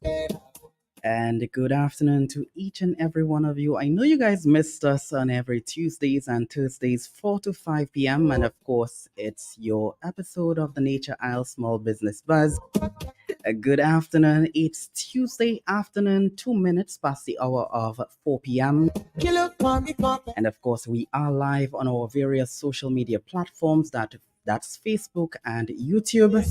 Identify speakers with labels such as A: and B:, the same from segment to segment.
A: And good afternoon to each and every one of you. I know you guys missed us on every Tuesdays and Thursdays, 4 to 5 p.m. And of course, it's your episode of the Nature Isle Small Business Buzz. A good afternoon. It's Tuesday afternoon, 2 minutes past the hour of 4 p.m. And of course, we are live on our various social media platforms that's Facebook and YouTube.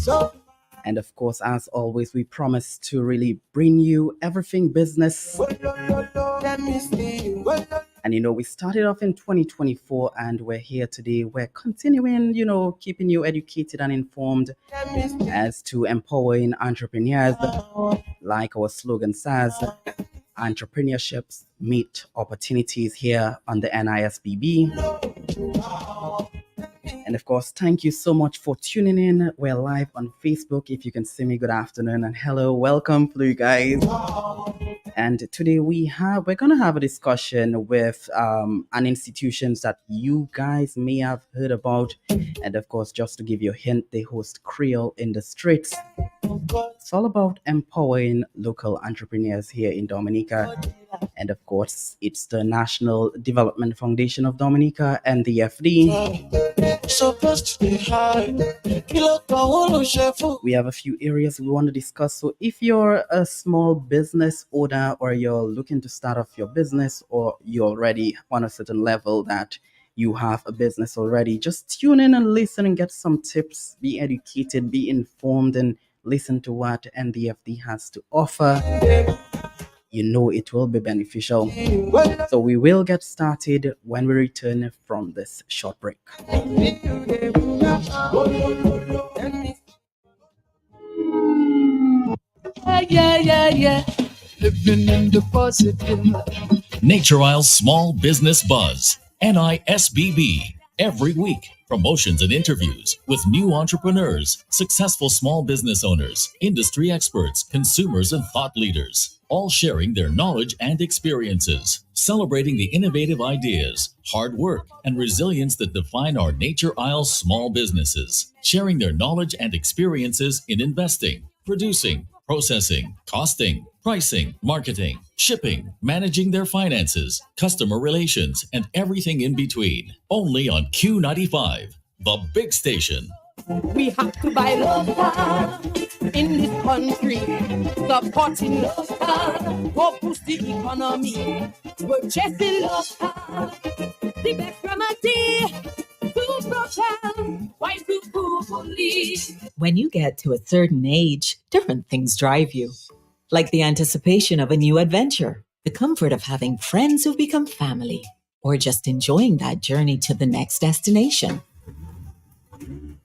A: And of course, as always, we promise to really bring you everything business. And we started off in 2024 and we're here today. We're continuing, keeping you educated and informed as to empowering entrepreneurs. Like our slogan says, entrepreneurships meet opportunities here on the NISBB. And of course, thank you so much for tuning in. We're live on Facebook. If you can see me, good afternoon and hello, welcome for you guys. And today we're gonna have a discussion with an institutions that you guys may have heard about. And of course, just to give you a hint, they host Creole in the Streets. It's all about empowering local entrepreneurs here in Dominica. And of course, it's the National Development Foundation of Dominica, NDFD. We have a few areas we want to discuss. So if you're a small business owner or you're looking to start off your business or you're already on a certain level that you have a business already, just tune in and listen and get some tips, be educated, be informed, and listen to what NDFD has to offer. It will be beneficial. So we will get started when we return from this short break.
B: Yeah. Living in the positive. Nature Isle Small Business Buzz, NISBB. Every week, promotions and interviews with new entrepreneurs, successful small business owners, industry experts, consumers, and thought leaders, all sharing their knowledge and experiences, celebrating the innovative ideas, hard work, and resilience that define our Nature Isle small businesses, sharing their knowledge and experiences in investing, producing, processing, costing, pricing, marketing, shipping, managing their finances, customer relations, and everything in between. Only on Q95, the big station.
C: We have to buy local in this country, supporting local, to boost the economy. We're chasing local, the best remedy.
D: When you get to a certain age, different things drive you. Like the anticipation of a new adventure, the comfort of having friends who've become family, or just enjoying that journey to the next destination.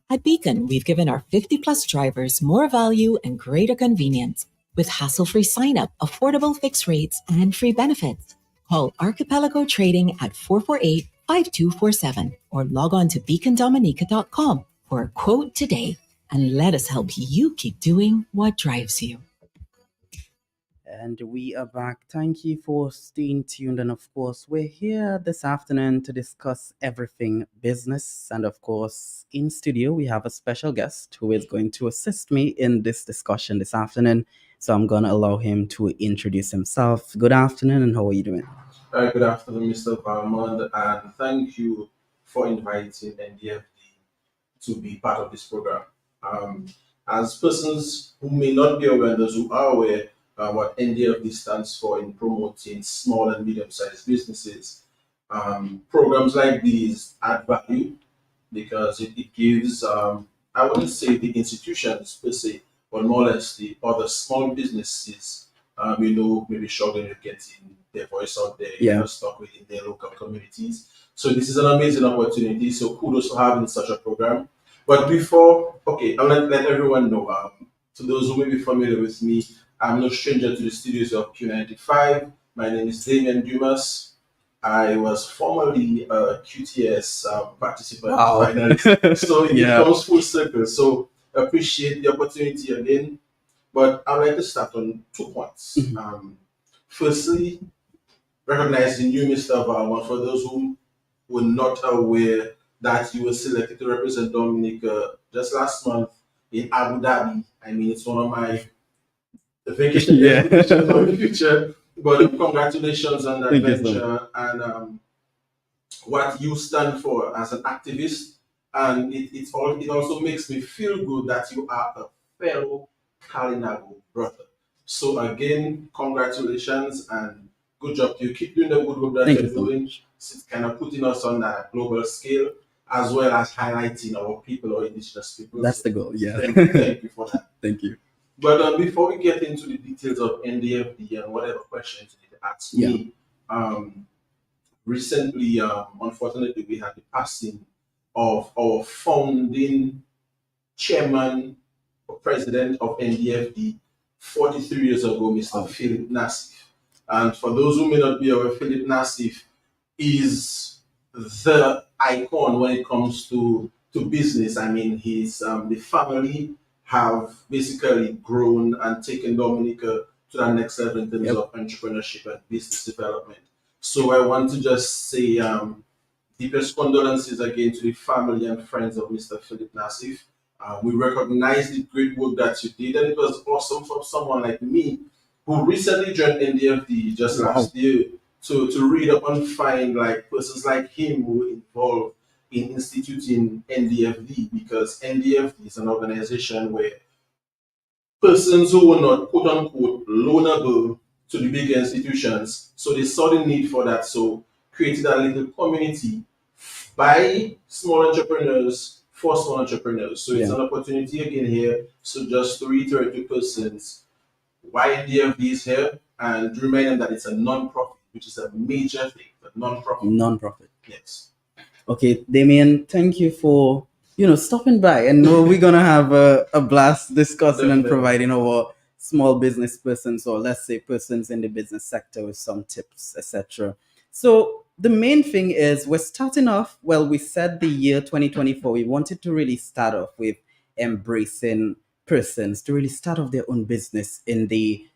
D: At Beacon, we've given our 50-plus drivers more value and greater convenience with hassle-free sign-up, affordable fixed rates, and free benefits. Call Archipelago Trading at 448-5247 or log on to beacondominica.com for a quote today and let us help you keep doing what drives you.
A: And we are back. Thank you for staying tuned. And of course, we're here this afternoon to discuss everything business. And of course, in studio, we have a special guest who is going to assist me in this discussion this afternoon. So I'm going to allow him to introduce himself. Good afternoon, and how are you doing?
E: Good afternoon, Mr. Valmond, and thank you for inviting NDFD to be part of this program. As persons who may not be aware, those who are aware, what NDFD stands for in promoting small and medium-sized businesses. Programs like these add value because it gives, I wouldn't say the institutions per se, but more or less the other small businesses, maybe struggling with getting their voice out there, stuck within their local communities. So this is an amazing opportunity. So kudos for having such a program. But before, I'll let everyone know, to those who may be familiar with me, I'm no stranger to the studios of Q95. My name is Damien Dumas. I was formerly a QTS participant, finalist. So it comes full circle. So appreciate the opportunity again. But I'd like to start on 2 points. Firstly, recognizing you, Mr. Valmont, for those who were not aware that you were selected to represent Dominica just last month in Abu Dhabi. I mean, it's one of my vacation
A: Yeah.
E: destination for the future. But congratulations on that
A: Thank you so much.
E: venture and what you stand for as an activist. And it also makes me feel good that you are a fellow Kalinago brother. So again, congratulations and good job to you. Keep doing the good work that
A: Thank you
E: you're
A: so
E: doing.
A: much.
E: It's kind of putting us on a global scale as well as highlighting our people or indigenous people.
A: That's
E: So
A: the goal. Yeah.
E: thank you for that.
A: Thank you.
E: But before we get into the details of NDFD and whatever questions you need to ask
A: Yeah.
E: me, um, recently, unfortunately, we had the passing of our founding chairman or president of NDFD 43 years ago, Mr.
A: Wow.
E: Philip Nassif. And for those who may not be aware, Philip Nassif is the icon when it comes to business. I mean, his the family have basically grown and taken Dominica to the next level in terms
A: Yep.
E: of entrepreneurship and business development. So I want to just say deepest condolences again to the family and friends of Mr. Philip Nassif. We recognize the great work that you did, and it was awesome for someone like me who recently joined NDFD just
A: Wow.
E: last year to read up and find like persons like him who were involved in instituting NDFD because NDFD is an organization where persons who were not quote unquote loanable to the big institutions. So they saw the need for that. So created a little community by small entrepreneurs for small entrepreneurs. So it's
A: Yeah.
E: an opportunity again here. So just to reiterate to persons why NDFD is here and remind them that it's a non-profit, which is a major thing, a non-profit.
A: Non-profit.
E: Yes.
A: Okay, Damien, thank you for stopping by. And know we're gonna have a blast discussing and
E: Definitely.
A: providing our small business persons, or let's say persons in the business sector, with some tips, etc. So the main thing is we're starting off. Well, we said the year 2024. We wanted to really start off with embracing persons to really start off their own business in the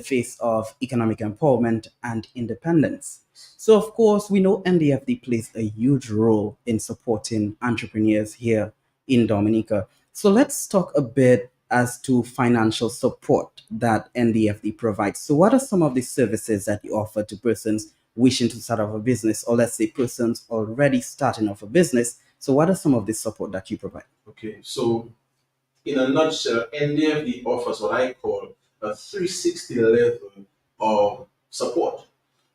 A: face of economic empowerment and independence. So, of course, we know NDFD plays a huge role in supporting entrepreneurs here in Dominica. So, let's talk a bit as to financial support that NDFD provides. So, what are some of the services that you offer to persons wishing to start off a business, or let's say persons already starting off a business? So, what are some of the support that you provide?
E: Okay. So in a nutshell, NDFD offers what I call a 360 level of support.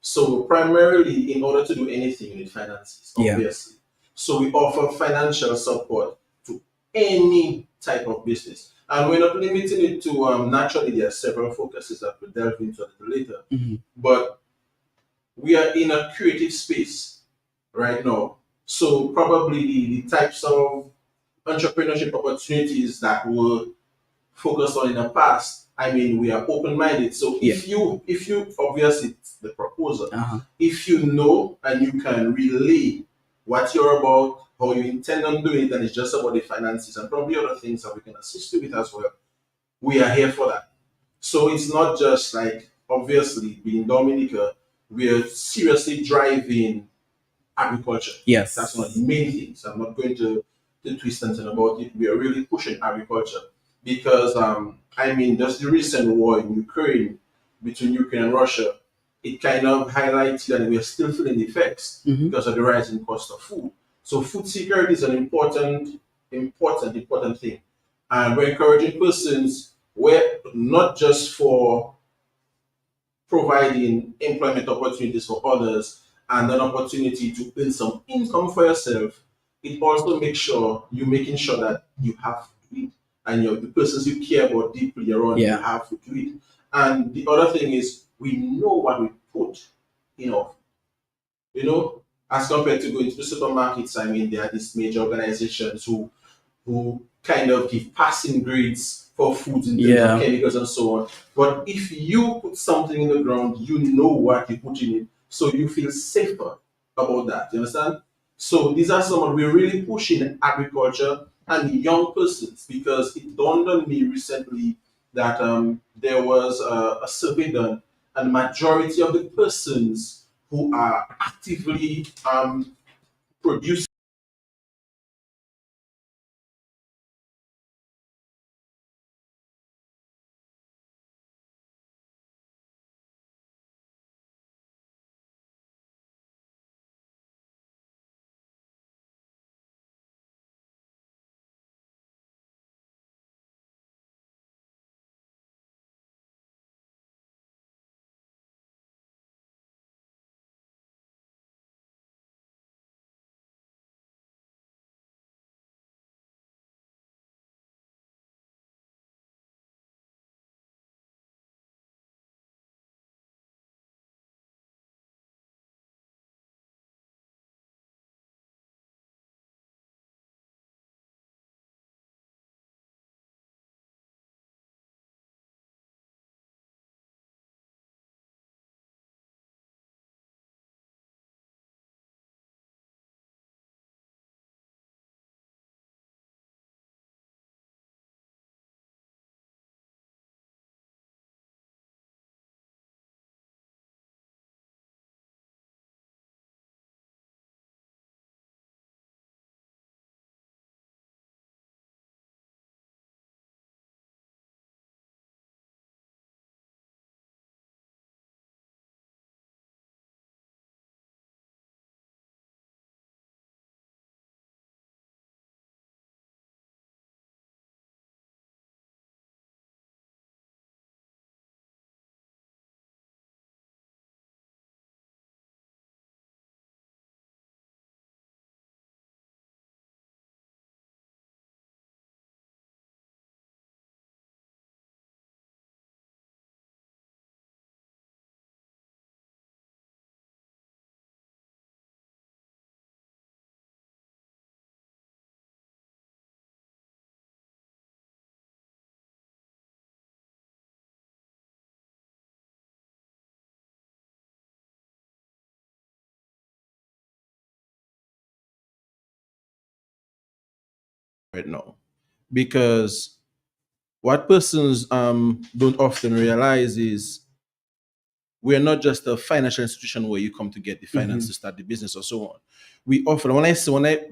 E: So primarily, in order to do anything, you need finances,
A: Yeah.
E: obviously. So we offer financial support to any type of business. And we're not limiting it to, naturally, there are several focuses that we'll delve into a little later.
A: Mhm.
E: But we are in a creative space right now. So probably the types of entrepreneurship opportunities that were focused on in the past. I mean, we are open-minded. So
A: Yeah.
E: if you obviously it's the proposal,
A: Uh-huh.
E: if you know and you can relay what you're about, how you intend on doing it, and it's just about the finances and probably other things that we can assist you with as well, we are here for that. So it's not just like obviously being Dominica, we're seriously driving agriculture.
A: Yes.
E: That's one of the main things. I'm not going to twist anything about it. We are really pushing agriculture because, I mean, just the recent war in Ukraine between Ukraine and Russia, it kind of highlights that we are still feeling the effects
A: Mhm.
E: because of the rising cost of food. So food security is an important thing. And we're encouraging persons where not just for providing employment opportunities for others and an opportunity to earn some income for yourself, it also makes sure you're making sure that you have food to eat and the persons you care about deeply around you
A: Yeah.
E: have food to eat. And the other thing is we know what we put in our as compared to going to the supermarkets. I mean, there are these major organizations who kind of give passing grades for foods in terms
A: Yeah.
E: of chemicals and so on. But if you put something in the ground, you know what you put in it, so you feel safer about that. You understand? So these are some of we're really pushing agriculture and young persons because it dawned on me recently that there was a survey done, and majority of the persons who are actively producing right now, because what persons don't often realize is we are not just a financial institution where you come to get the finance to start the business or so on. We offer, when I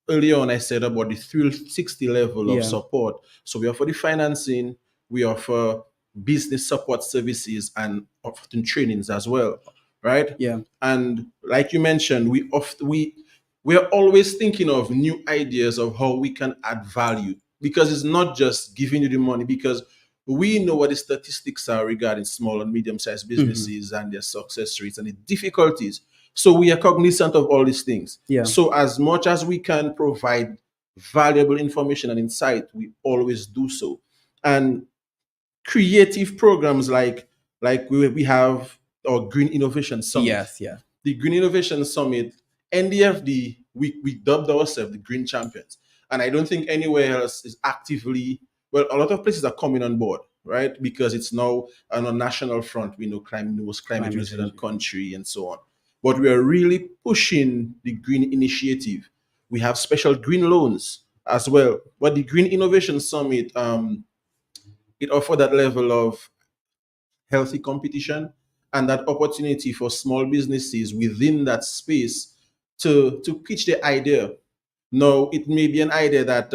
E: earlier on I said about the 360 level of
A: Yeah.
E: support. So we offer the financing, we offer business support services, and often trainings as well, right?
A: Yeah.
E: And like you mentioned, we are always thinking of new ideas of how we can add value, because it's not just giving you the money, because we know what the statistics are regarding small and medium-sized businesses and their success rates and the difficulties. So we are cognizant of all these things.
A: Yeah.
E: So as much as we can provide valuable information and insight, we always do so. And creative programs like we have our Green Innovation Summit.
A: Yes. Yeah.
E: The Green Innovation Summit, NDFD, we dubbed ourselves the Green Champions. And I don't think anywhere else is actively, well, a lot of places are coming on board, right? Because it's now on a national front. We know most climate resilient country and so on. But we are really pushing the green initiative. We have special green loans as well. But the Green Innovation Summit, it offered that level of healthy competition and that opportunity for small businesses within that space to pitch their idea. No, it may be an idea that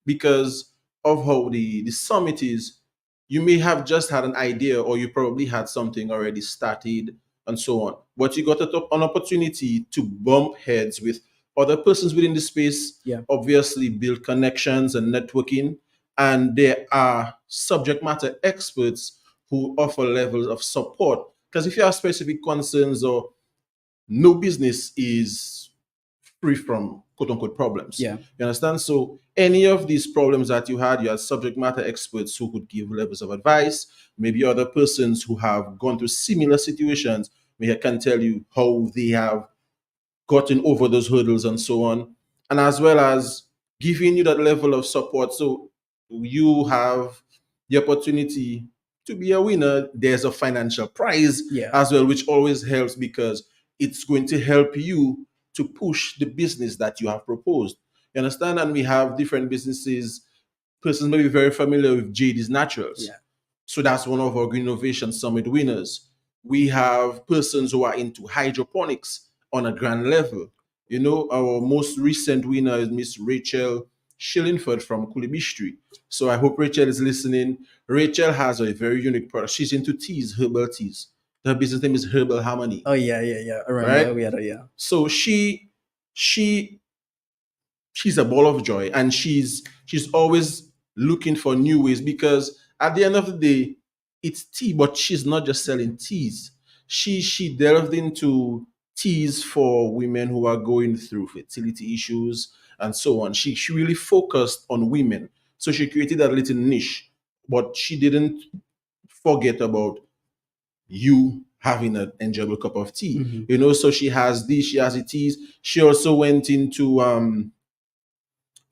E: because of how the summit is, you may have just had an idea, or you probably had something already started and so on. But you got an opportunity to bump heads with other persons within the space,
A: Yeah.
E: obviously build connections and networking. And there are subject matter experts who offer levels of support. Because if you have specific concerns, or no business is free from quote unquote problems.
A: Yeah.
E: You understand? So any of these problems that you had subject matter experts who could give levels of advice, maybe other persons who have gone through similar situations, may can tell you how they have gotten over those hurdles and so on, and as well as giving you that level of support. So you have the opportunity to be a winner. There's a financial prize
A: Yeah.
E: as well, which always helps because it's going to help you to push the business that you have proposed. You understand? And we have different businesses. Persons may be very familiar with JD's Naturals.
A: Yeah.
E: So that's one of our Green Innovation Summit winners. We have persons who are into hydroponics on a grand level. You know, our most recent winner is Miss Rachel Shillingford from Kulibistri. So I hope Rachel is listening. Rachel has a very unique product. She's into teas, herbal teas. Her business name is Herbal Harmony.
A: Oh yeah. Yeah. Yeah. I remember.
E: Right?
A: We had a, yeah.
E: So she she's a ball of joy, and she's always looking for new ways, because at the end of the day it's tea, but she's not just selling teas. She delved into teas for women who are going through fertility issues and so on. She really focused on women, so she created that little niche, but she didn't forget about you having an enjoyable cup of tea. You know, so she has the teas. She also went into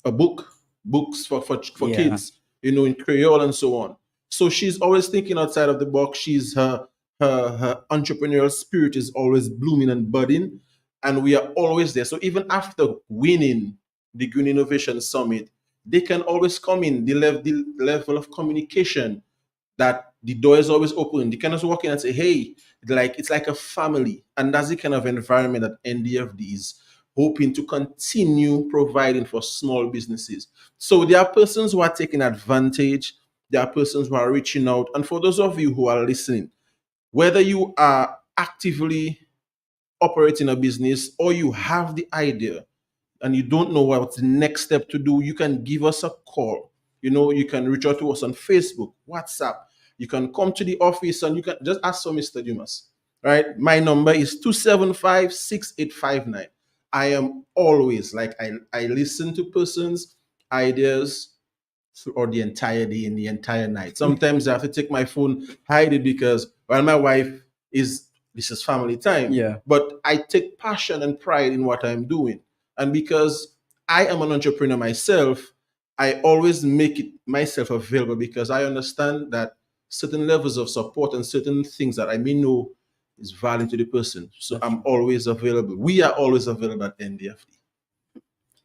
E: a books for
A: Yeah.
E: kids, you know, in Creole and so on. So she's always thinking outside of the box. She's her entrepreneurial spirit is always blooming and budding, and we are always there. So even after winning the Green Innovation Summit, they can always come in. The level of communication, that the door is always open. They can just walk in and say, "Hey," like it's like a family, and that's the kind of environment that NDFD is hoping to continue providing for small businesses. So there are persons who are taking advantage. There are persons who are reaching out, and for those of you who are listening, whether you are actively operating a business or you have the idea and you don't know what's the next step to do, you can give us a call. You know, you can reach out to us on Facebook, WhatsApp. You can come to the office and you can just ask for Mr. Dumas. Right? My number is 275-6859. I am always like I listen to persons' ideas throughout the entire day and the entire night. Sometimes I have to take my phone, hide it, because while my wife is this is family time.
A: Yeah.
E: But I take passion and pride in what I'm doing. And because I am an entrepreneur myself, I always make it myself available, because I understand that certain levels of support and certain things that I may know is value to the person. So I'm always available. We are always available at NDFD.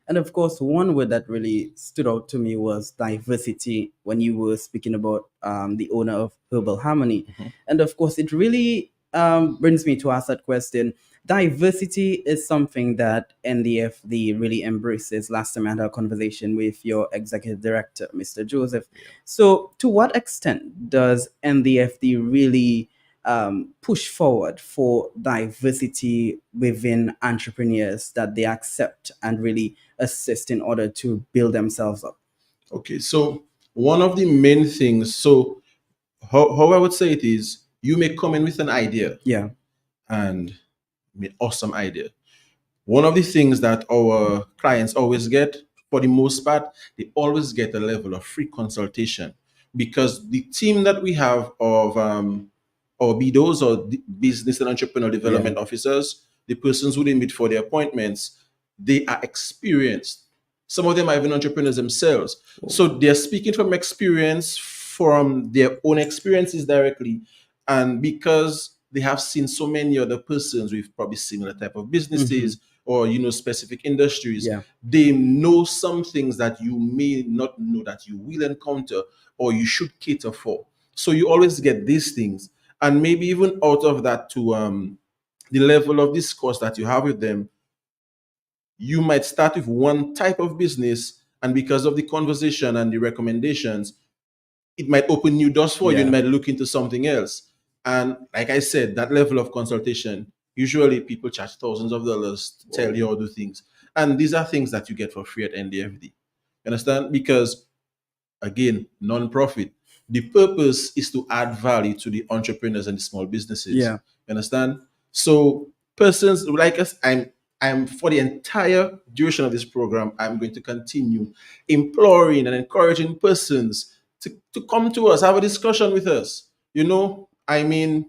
A: And of course, one word that really stood out to me was diversity when you were speaking about the owner of Herbal Harmony. And of course, it really brings me to ask that question. Diversity is something that NDFD really embraces. Last time I had a conversation with your executive director, Mr. Joseph. So, to what extent does NDFD really push forward for diversity within entrepreneurs that they accept and really assist in order to build themselves up?
E: Okay, so one of the main things, so how I would say it is, you may come in with an idea
A: Yeah,
E: and an awesome idea. One of the things that our clients always get, for the most part, they always get a level of free consultation because the team that we have of or be those or the business and entrepreneurial
A: yeah,
E: development officers, the persons who they meet for the appointments, they are experienced. Some of them are even entrepreneurs themselves. So they're speaking from experience, from their own experiences directly. And because they have seen so many other persons with probably similar type of businesses or specific industries,
A: yeah,
E: they know some things that you may not know that you will encounter or you should cater for. So you always get these things. And maybe even out of that to the level of discourse that you have with them, you might start with one type of business, and because of the conversation and the recommendations, it might open new doors for you and
A: yeah.
E: might look into something else. And like I said, that level of consultation, usually people charge thousands of dollars to tell you or do things. And these are things that you get for free at NDFD. You understand? Because again, non-profit. The purpose is to add value to the entrepreneurs and the small businesses.
A: Yeah.
E: You understand? So persons like us, I'm for the entire duration of this program, I'm going to continue imploring and encouraging persons to come to us, have a discussion with us. I mean,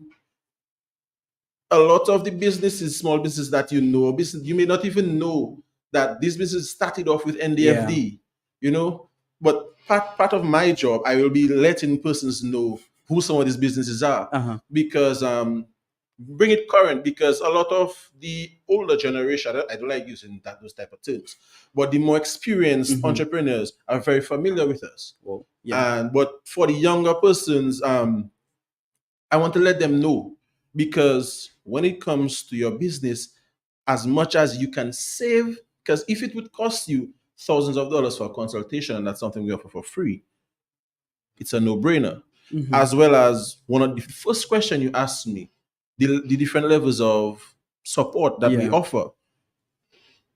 E: a lot of the businesses, small businesses that business you may not even know that this business started off with
A: Yeah.
E: NDFD, you know. But part of my job, I will be letting persons know who some of these businesses are
A: Uh-huh.
E: because bring it current because a lot of the older generation, I don't like using those type of terms, but the more experienced entrepreneurs are very familiar with us.
A: Well, yeah.
E: And but for the younger persons, I want to let them know because when it comes to your business, as much as you can save, because if it would cost you thousands of dollars for a consultation, and that's something we offer for free, it's a no-brainer. As well as one of the first question you asked me, the different levels of support that we
A: Yeah.
E: offer.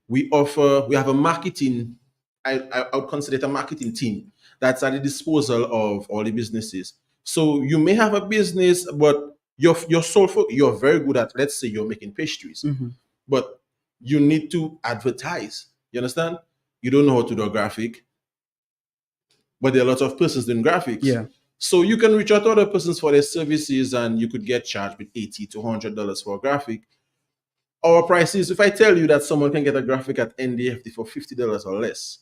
E: We have a marketing, I would consider it a marketing team that's at the disposal of all the businesses. So you may have a business, but your sole focus, you're very good at, let's say you're making pastries, but you need to advertise. You understand? You don't know how to do a graphic, but there are lots of persons doing graphics.
A: Yeah.
E: So you can reach out to other persons for their services and you could get charged with $80 to $100 for a graphic. Our prices, if I tell you that someone can get a graphic at NDFD for $50 or less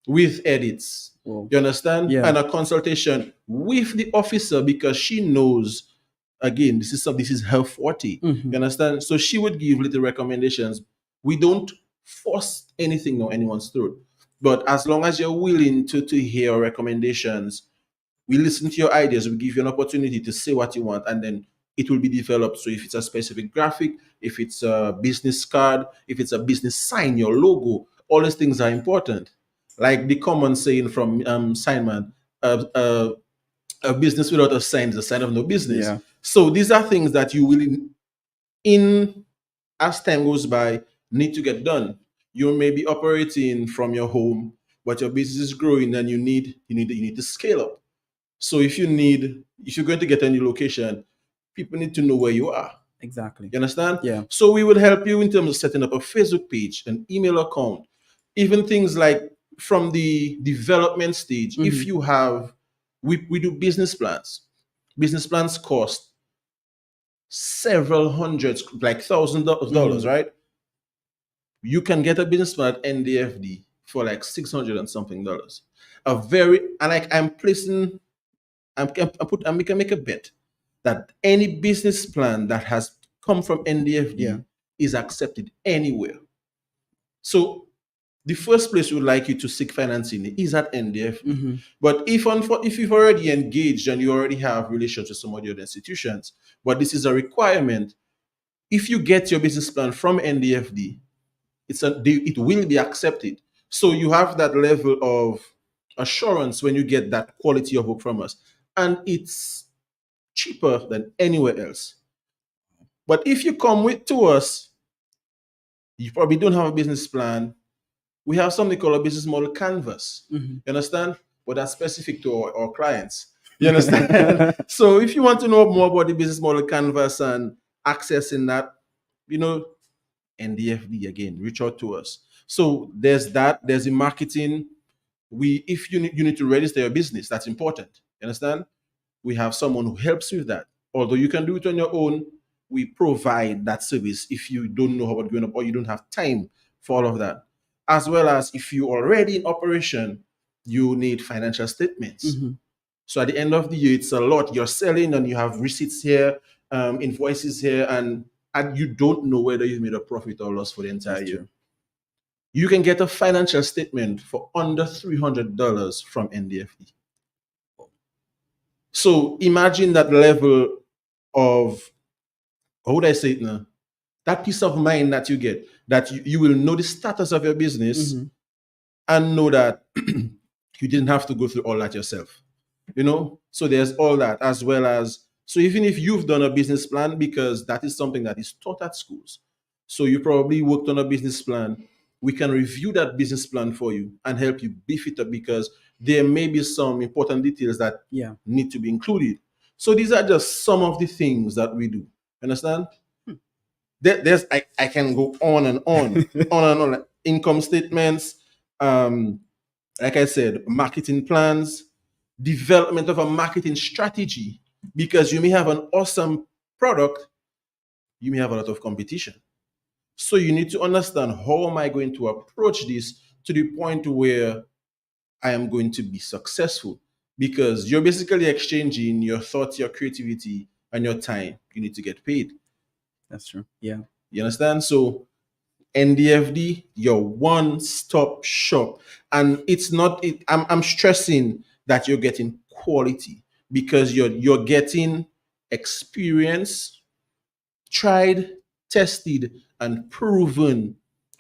E: with edits,
A: Well,
E: you understand?
A: yeah.
E: And a consultation with the officer because she knows, again, this is her forte. You understand? So she would give little recommendations. We don't force anything on anyone's throat. But as long as you're willing to hear our recommendations, we listen to your ideas, we give you an opportunity to say what you want, and then it will be developed. So if it's a specific graphic, if it's a business card, if it's a business sign, your logo, all these things are important. Like the common saying from Signman, a business without a sign is a sign of no business.
A: Yeah.
E: So these are things that you will, in as time goes by, need to get done. You may be operating from your home, but your business is growing, and you need to scale up. So if you're going to get a new location, people need to know where you are.
A: Exactly.
E: You understand?
A: Yeah.
E: So we will help you in terms of setting up a Facebook page, an email account, even things like from the development stage. If you have, we do business plans. Business plans cost several hundreds, like thousands of dollars, right? You can get a business plan at NDFD for like 600 and something dollars. And like we can make a bet that any business plan that has come from NDFD
A: Yeah.
E: is accepted anywhere. So the first place we would like you to seek financing is at NDFD. But if you've already engaged and you already have relations with some of the other institutions, but this is a requirement, if you get your business plan from NDFD, it will be accepted. So you have that level of assurance when you get that quality of work from us, and it's cheaper than anywhere else. But if you come with to us, you probably don't have a business plan. We have something called a business model canvas. You understand? But that's specific to our clients. You understand? So if you want to know more about the business model canvas and accessing that, you know, NDFD again, reach out to us. So there's that. There's the marketing. If you need to register your business, that's important. You understand? We have someone who helps with that. Although you can do it on your own, we provide that service if you don't know how it's going up or you don't have time for all of that. As well as if you're already in operation, you need financial statements. So at the end of the year, it's a lot. You're selling and you have receipts here, invoices here, and you don't know whether you've made a profit or loss for the entire year. You can get a financial statement for under $300 from NDFD. So imagine that level of, how would I say it now? That peace of mind that you get, that you will know the status of your business and know that you didn't have to go through all that yourself. So there's all that, as well as, so even if you've done a business plan, because that is something that is taught at schools, so you probably worked on a business plan, we can review that business plan for you and help you beef it up, because there may be some important details that need to be included. So these are just some of the things that we do. Understand? I can go on and on, on and on. Income statements, like I said, marketing plans, development of a marketing strategy, because you may have an awesome product, you may have a lot of competition. So you need to understand, how am I going to approach this to the point where I am going to be successful? Because you're basically exchanging your thoughts, your creativity, and your time. You need to get paid.
A: That's true. Yeah.
E: You understand? So NDFD, your one-stop shop. And it's not, I'm stressing that you're getting quality, because you're getting experience, tried, tested, and proven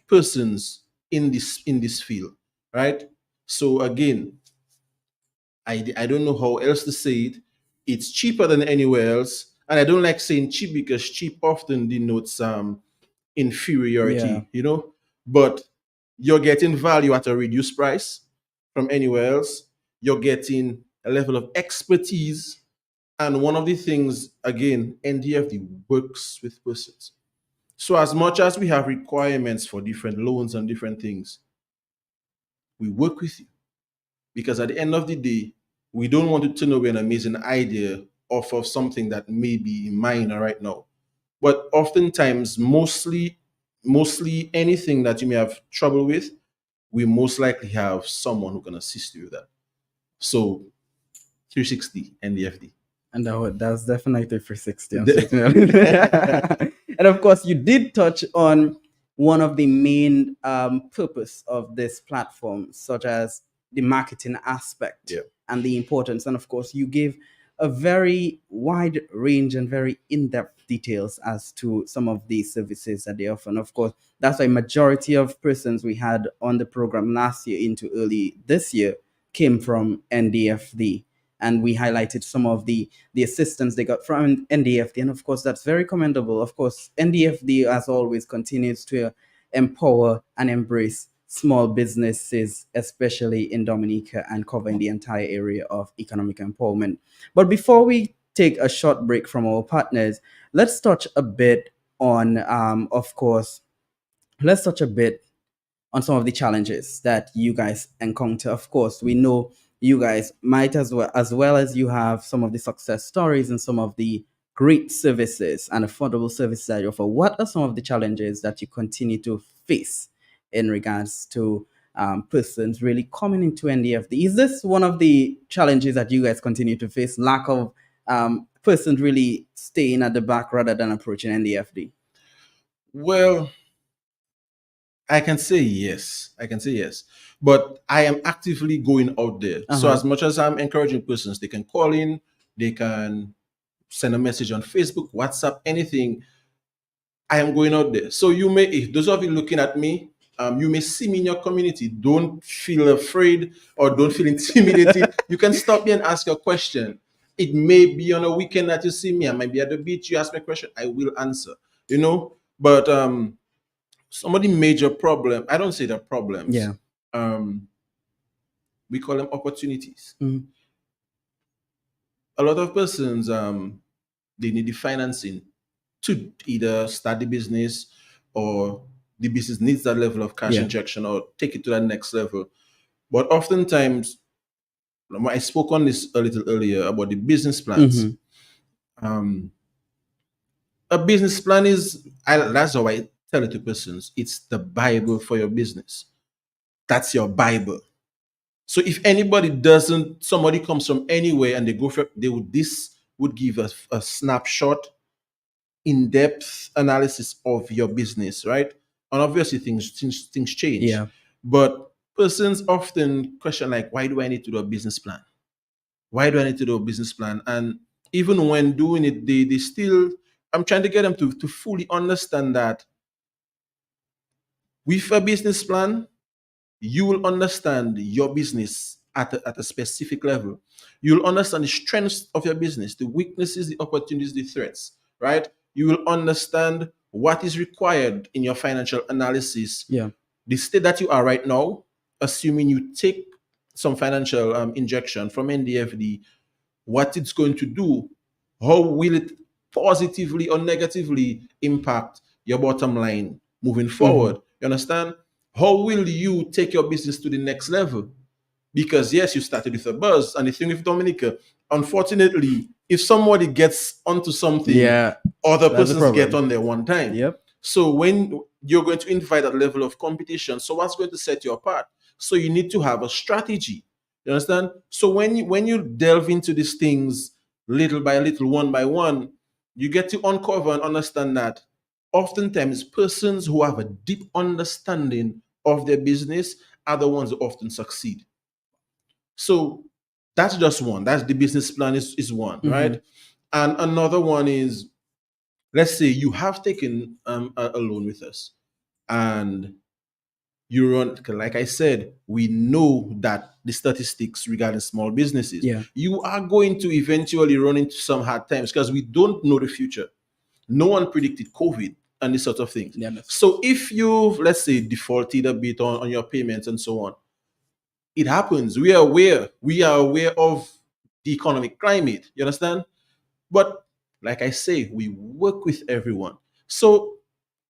E: persons in this field, right? So again, I don't know how else to say it. It's cheaper than anywhere else. And I don't like saying cheap, because cheap often denotes inferiority, but you're getting value at a reduced price from anywhere else. You're getting a level of expertise. And one of the things, again, NDFD works with persons. So as much as we have requirements for different loans and different things, we work with you. Because at the end of the day, we don't want to turn away an amazing idea off of something that may be minor right now. But oftentimes, mostly anything that you may have trouble with, we most likely have someone who can assist you with that. So 360 NDFD.
A: And that's definitely 360. And of course, you did touch on one of the main purpose of this platform, such as the marketing aspect and the importance. And of course, you gave a very wide range and very in-depth details as to some of the services that they offer. And of course, that's why majority of persons we had on the program last year into early this year came from NDFD. And we highlighted some of the assistance they got from NDFD. And of course, that's very commendable. Of course, NDFD, as always, continues to empower and embrace small businesses, especially in Dominica, and covering the entire area of economic empowerment. But before we take a short break from our partners, let's touch a bit on, let's touch a bit on some of the challenges that you guys encounter. Of course, we know you guys might, as well as you have some of the success stories and some of the great services and affordable services that you offer. What are some of the challenges that you continue to face in regards to persons really coming into NDFD? Is this one of the challenges that you guys continue to face, lack of persons really staying at the back rather than approaching NDFD?
E: Well, I can say yes. I can say yes. But I am actively going out there.
A: Uh
E: So
A: huh.
E: as much as I'm encouraging persons, they can call in, they can send a message on Facebook, WhatsApp, anything. I am going out there. So you may, if those of you looking at me, you may see me in your community. Don't feel afraid or don't feel intimidated. You can stop me and ask your question. It may be on a weekend that you see me. I might be at the beach. You ask me a question, I will answer. You know, but some of the major problem, I don't say they're problems.
A: Yeah.
E: Um, we call them opportunities.
A: Mm.
E: A lot of persons, they need the financing to either start the business or the business needs that level of cash
A: Yeah.
E: injection or take it to that next level. But oftentimes, I spoke on this a little earlier about the business plans.
A: Mm-hmm.
E: Um, a business plan is, that's how I tell it to persons, it's the Bible for your business. That's your Bible. So if anybody doesn't, somebody comes from anywhere and they go for, they would, this would give us a snapshot, in-depth analysis of your business, right? And obviously things change.
A: Yeah.
E: But persons often question like, why do I need to do a business plan? Why do I need to do a business plan? And even when doing it, they still, I'm trying to get them to fully understand that with a business plan, you will understand your business at a specific level. You'll understand the strengths of your business, the weaknesses, the opportunities, the threats, right? You will understand what is required in your financial analysis,
A: Yeah.
E: the state that you are right now, assuming you take some financial injection from NDFD, what it's going to do, how will it positively or negatively impact your bottom line moving
A: Mm-hmm.
E: forward? You understand? How will you take your business to the next level? Because yes, you started with a buzz, and the thing with Dominica, unfortunately, if somebody gets onto something,
A: Yeah.
E: other
A: That's the
E: persons get
A: problem.
E: on there one time.
A: Yep.
E: So when you're going to invite that level of competition, so what's going to set you apart? So you need to have a strategy. You understand? So when you delve into these things little by little, one by one, you get to uncover and understand that oftentimes persons who have a deep understanding of their business are the ones who often succeed. So that's just one. That's the business plan is one,
A: Mm-hmm.
E: right? And another one is, let's say you have taken a loan with us and you run, like I said, we know that the statistics regarding small businesses,
A: Yeah.
E: you are going to eventually run into some hard times because we don't know the future. No one predicted COVID and these sort of things.
A: Yeah. That's true.
E: So if you've, let's say, defaulted a bit on your payments and so on, it happens. We are aware. We are aware of the economic climate. You understand? But like I say, we work with everyone. So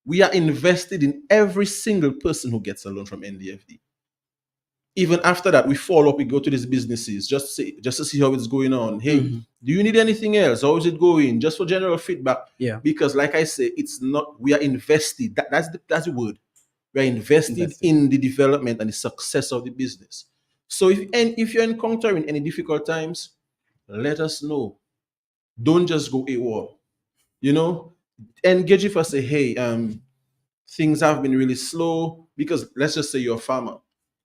E: we are invested in every single person who gets a loan from NDFD. Even after that, we follow up, we go to these businesses just to see how it's going on. Hey,
A: Mm-hmm.
E: do you need anything else? How is it going? Just for general feedback.
A: Yeah.
E: Because like I say, it's not, we are invested. That's the word. We are invested
A: Invested.
E: in the development and the success of the business. So if you're encountering any difficult times, let us know. Don't just go AWOL. You know, engage if I say, hey, things have been really slow, because let's just say you're a farmer.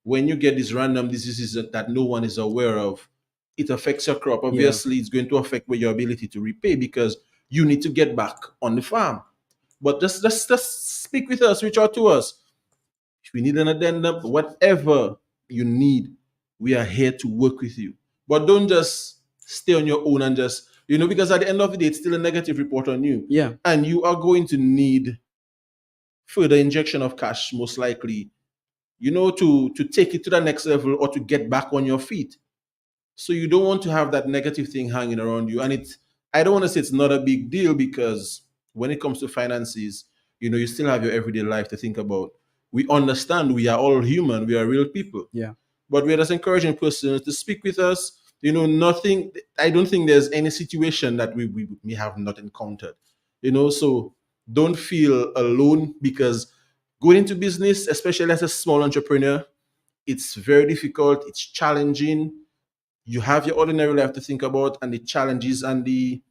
E: When you get these random diseases that no one is aware of, it affects your crop.
A: Yeah.
E: Obviously, it's going to affect your ability to repay because you need to get back on the farm. But just speak with us, reach out to us. If we need an addendum, whatever you need, we are here to work with you. But don't just stay on your own and just, because at the end of the day, it's still a negative report on you.
A: Yeah.
E: And you are going to need further injection of cash, most likely, to take it to the next level or to get back on your feet. So you don't want to have that negative thing hanging around you. And I don't want to say it's not a big deal, because when it comes to finances, you still have your everyday life to think about. We understand we are all human, we are real people.
A: Yeah.
E: But we're just encouraging persons to speak with us. Nothing, I don't think there's any situation that we may have not encountered. So don't feel alone, because going into business, especially as a small entrepreneur, it's very difficult, it's challenging. You have your ordinary life to think about, and the challenges and the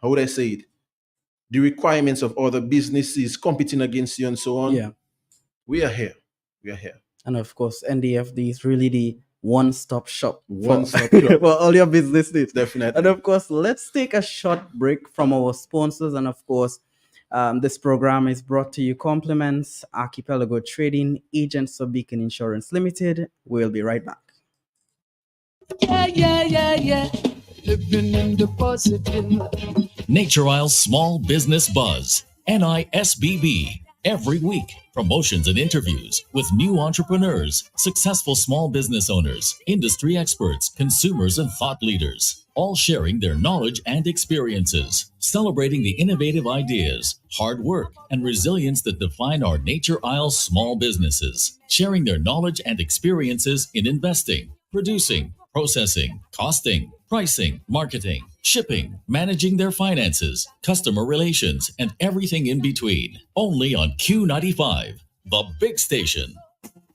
E: how would I say it? the requirements of other businesses competing against you and so on.
A: Yeah.
E: We are here. We are here.
A: And of course, NDFD is really the one-stop shop
E: One-stop
A: for,
E: shop.
A: for all your business needs.
E: Definitely.
A: And of course, let's take a short break from our sponsors. And of course, this program is brought to you compliments Archipelago Trading, agents of Beacon Insurance Limited. We'll be right back.
C: Yeah. Living in the positive.
B: Nature Isle Small Business Buzz, NISBB, every week. Promotions and interviews with new entrepreneurs, successful small business owners, industry experts, consumers, and thought leaders, all sharing their knowledge and experiences, celebrating the innovative ideas, hard work, and resilience that define our Nature Isle small businesses, sharing their knowledge and experiences in investing, producing, processing, costing, pricing, marketing, shipping, managing their finances, customer relations, and everything in between. Only on Q95, the big station.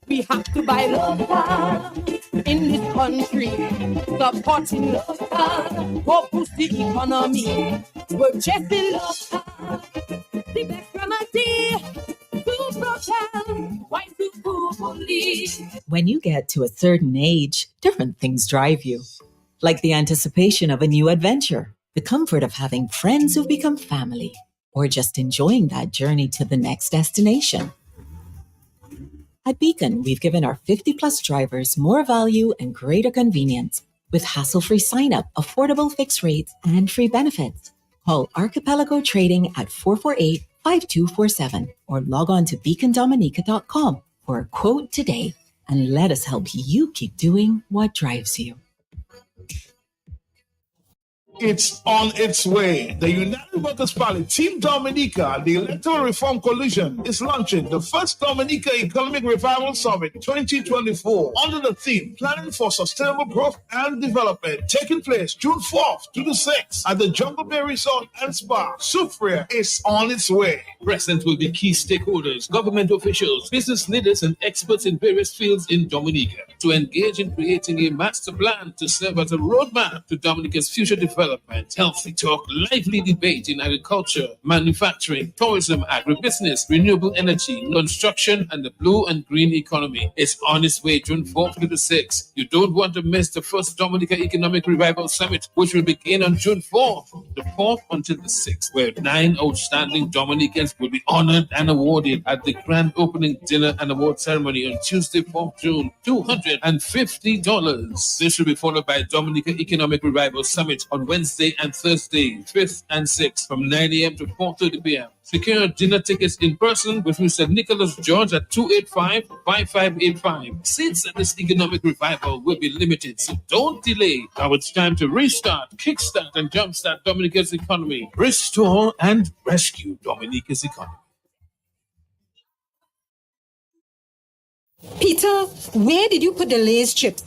C: We have to buy local in this country, supporting local, go boost the economy. We're just in local, the best remedy to protect white people fully.
D: When you get to a certain age, different things drive you. Like the anticipation of a new adventure, the comfort of having friends who've become family, or just enjoying that journey to the next destination. At Beacon, we've given our 50-plus drivers more value and greater convenience with hassle-free sign-up, affordable fixed rates, and free benefits. Call Archipelago Trading at 448-5247 or log on to beacondominica.com for a quote today and let us help you keep doing what drives you.
F: It's on its way. The United Workers' Party, Team Dominica, the Electoral Reform Coalition, is launching the first Dominica Economic Revival Summit 2024 under the theme Planning for Sustainable Growth and Development, taking place June 4th to the 6th at the Jungle Bay Resort and Spa. Sufria is on its way.
G: Present will be key stakeholders, government officials, business leaders, and experts in various fields in Dominica to engage in creating a master plan to serve as a roadmap to Dominica's future development. Healthy talk, lively debate in agriculture, manufacturing, tourism, agribusiness, renewable energy, construction, and the blue and green economy. It's on its way June 4th to the 6th. You don't want to miss the first Dominica Economic Revival Summit, which will begin on June 4th, the 4th until the 6th, where 9 outstanding Dominicans will be honored and awarded at the grand opening dinner and award ceremony on Tuesday, 4th June, $250. This will be followed by Dominica Economic Revival Summit on Wednesday and Thursday, 5th and 6th, from 9 a.m. to 4:30 p.m. Secure dinner tickets in person with Mr. Nicholas George at 285-5585. Seats at this economic revival will be limited, so don't delay. Now it's time to restart, kickstart, and jumpstart Dominica's economy. Restore and rescue Dominica's economy.
H: Peter, where did you put the Lay's chips?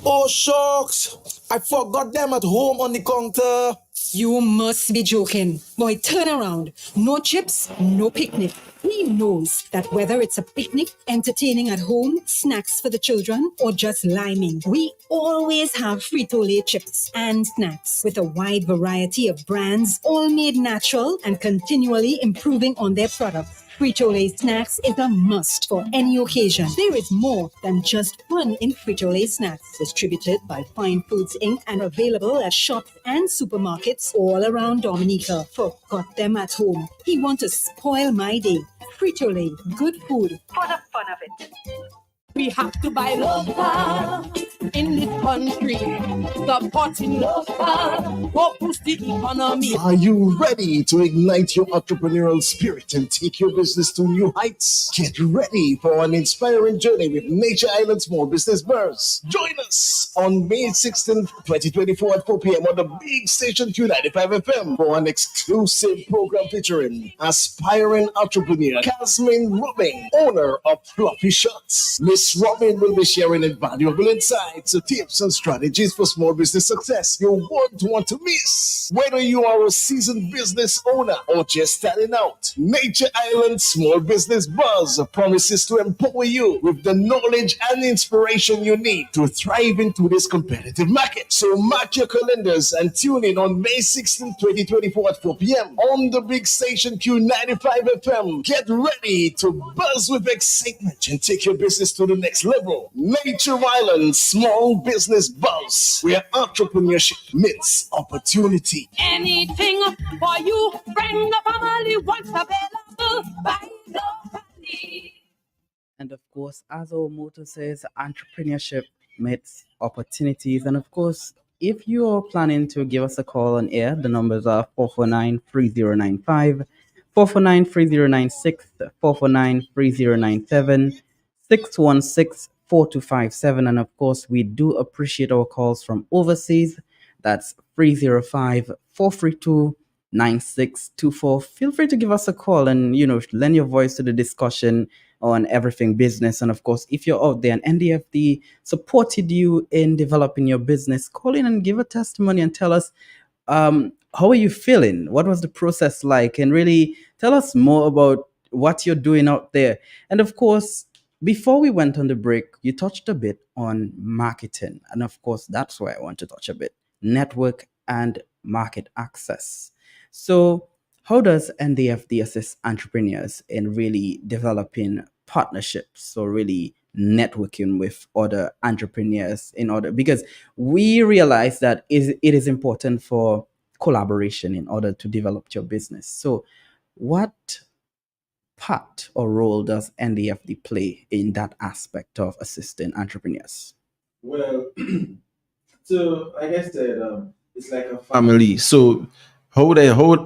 I: Oh, shucks. I forgot them at home on the counter.
H: You must be joking. Boy, turn around. No chips, no picnic. He knows that whether it's a picnic, entertaining at home, snacks for the children, or just liming, we always have Frito-Lay chips and snacks with a wide variety of brands, all made natural and continually improving on their products. Frito-Lay snacks is a must for any occasion. There is more than just fun in Frito-Lay snacks. Distributed by Fine Foods Inc. and available at shops and supermarkets all around Dominica. Forgot them at home. He want to spoil my day. Frito-Lay, good food for the fun of it.
C: We have to buy local in this country, supporting local, go boost the economy.
J: Are you ready to ignite your entrepreneurial spirit and take your business to new heights? Get ready for an inspiring journey with Nature Island Small Business Buzz. Join us on May 16th, 2024 at 4 p.m. on the big station Q95 FM for an exclusive program featuring aspiring entrepreneur Casmin Robin, owner of Fluffy Shots. Miss Robin will be sharing invaluable insights, tips, and strategies for small business success you won't want to miss. Whether you are a seasoned business owner or just starting out, Nature Island Small Business Buzz promises to empower you with the knowledge and inspiration you need to thrive into this competitive market. So mark your calendars and tune in on May 16, 2024 at 4 p.m. on the big station Q95 FM. Get ready to buzz with excitement and take your business to the next level. Nature Island Small Business Buzz, where entrepreneurship meets opportunity.
C: Anything for you, friend or family, what's available by locally.
A: And of course, as our motto says, entrepreneurship meets opportunities. And of course, if you are planning to give us a call on air, the numbers are 449-3095, 449-3096, 449-3097, 616-4257. And of course, we do appreciate our calls from overseas. That's 305-432-9624. Feel free to give us a call and, lend your voice to the discussion on everything business. And of course, if you're out there and NDFD supported you in developing your business, call in and give a testimony and tell us, how are you feeling? What was the process like? And really tell us more about what you're doing out there. And of course, before we went on the break, you touched a bit on marketing. And of course, that's where I want to touch a bit: network and market access. So, how does NDFD assist entrepreneurs in really developing partnerships? So, really networking with other entrepreneurs in order, because we realize that it is important for collaboration in order to develop your business. So, what part or role does NDFD play in that aspect of assisting entrepreneurs?
E: Well, so I guess that it's like a family. So how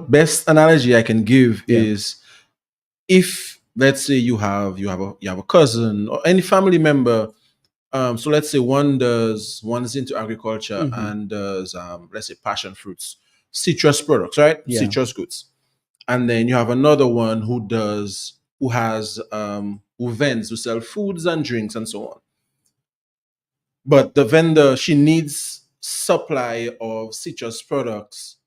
E: best analogy I can give is, if let's say you have a cousin or any family member. So let's say one's into agriculture and does let's say passion fruits, citrus products, right?
A: Yeah.
E: Citrus goods. And then you have another one who vends, who sell foods and drinks and so on. But the vendor, she needs supply of citrus products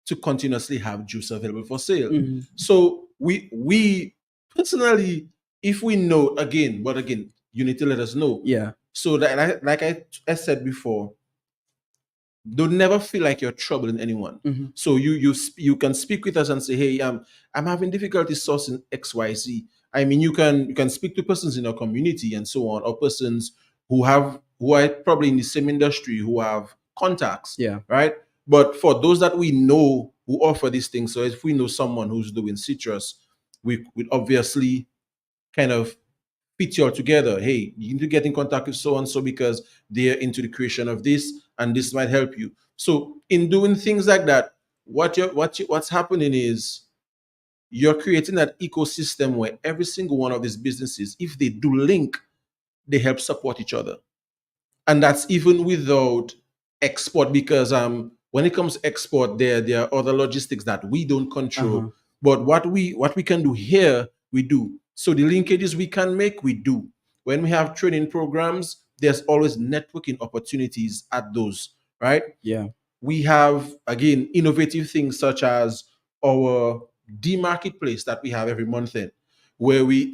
E: to continuously have juice available for sale. So we personally, if we know, but again, you need to let us know.
A: Yeah.
E: So that, like I said before, don't never feel like you're troubling anyone. So you can speak with us and say, hey, I'm having difficulty sourcing XYZ. I mean, you can speak to persons in your community and so on, or persons who are probably in the same industry, who have contacts.
A: Yeah.
E: Right. But for those that we know who offer these things, so if we know someone who's doing citrus, we would obviously kind of fit you all together. Hey, you need to get in contact with so and so because they're into the creation of this, and this might help you. So in doing things like that, what's happening is you're creating that ecosystem where every single one of these businesses, if they do link, they help support each other. And that's even without export, because when it comes to export, there are other logistics that we don't control. But what we can do here, we do. So the linkages we can make, we do. When we have training programs, there's always networking opportunities at those, right?
A: Yeah.
E: We have, again, innovative things such as our D marketplace that we have every month in, where we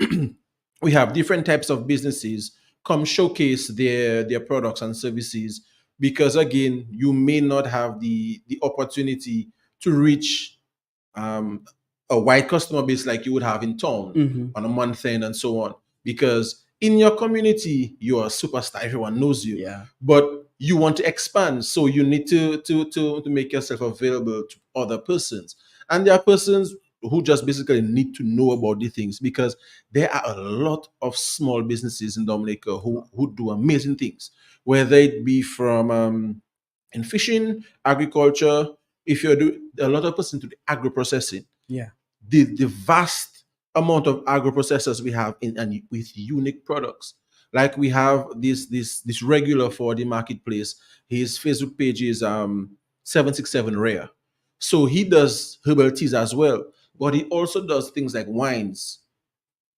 E: we have different types of businesses come showcase their products and services, because again, you may not have the opportunity to reach a wide customer base like you would have in town on a month end and so on, because in your community you're a superstar, everyone knows you.
A: Yeah.
E: But you want to expand, so you need to make yourself available to other persons. And there are persons who just basically need to know about these things, because there are a lot of small businesses in Dominica who do amazing things, whether it be from in fishing, agriculture. If you're doing a lot of persons to the agro processing,
A: Yeah.
E: the vast amount of agro processors we have and with unique products. Like we have this regular for the marketplace. His Facebook page is 767 Rare. So he does herbal teas as well, but he also does things like wines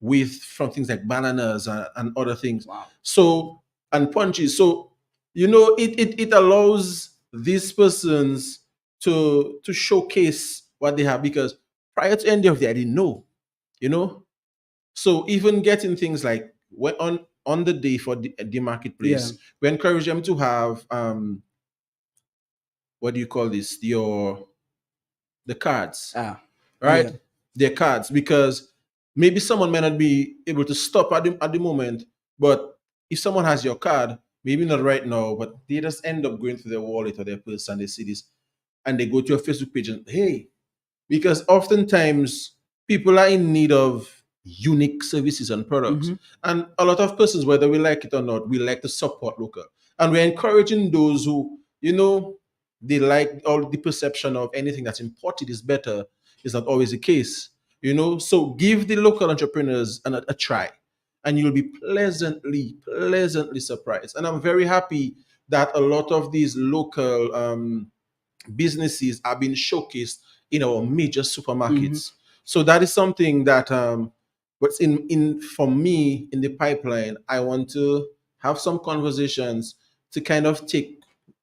E: from things like bananas and other things.
A: Wow.
E: So, and punches. So it allows these persons to showcase what they have, because prior to end of the day, I didn't know, you know. So even getting things like when on the day for the
A: Yeah.
E: marketplace, we encourage them to have what do you call this? The cards,
A: Ah.
E: right?
A: Yeah.
E: Their cards, because maybe someone may not be able to stop at the moment, but if someone has your card, maybe not right now, but they just end up going through their wallet or their purse and they see this, and they go to your Facebook page and hey, because oftentimes people are in need of unique services and products.
A: Mm-hmm.
E: And a lot of persons, whether we like it or not, we like to support local. And we're encouraging those who, they like all the perception of anything that's imported is better is not always the case. So give the local entrepreneurs a try, and you'll be pleasantly surprised. And I'm very happy that a lot of these local businesses are being showcased in our major
A: Mm-hmm.
E: supermarkets. So that is something that what's in for me in the pipeline. I want to have some conversations to kind of take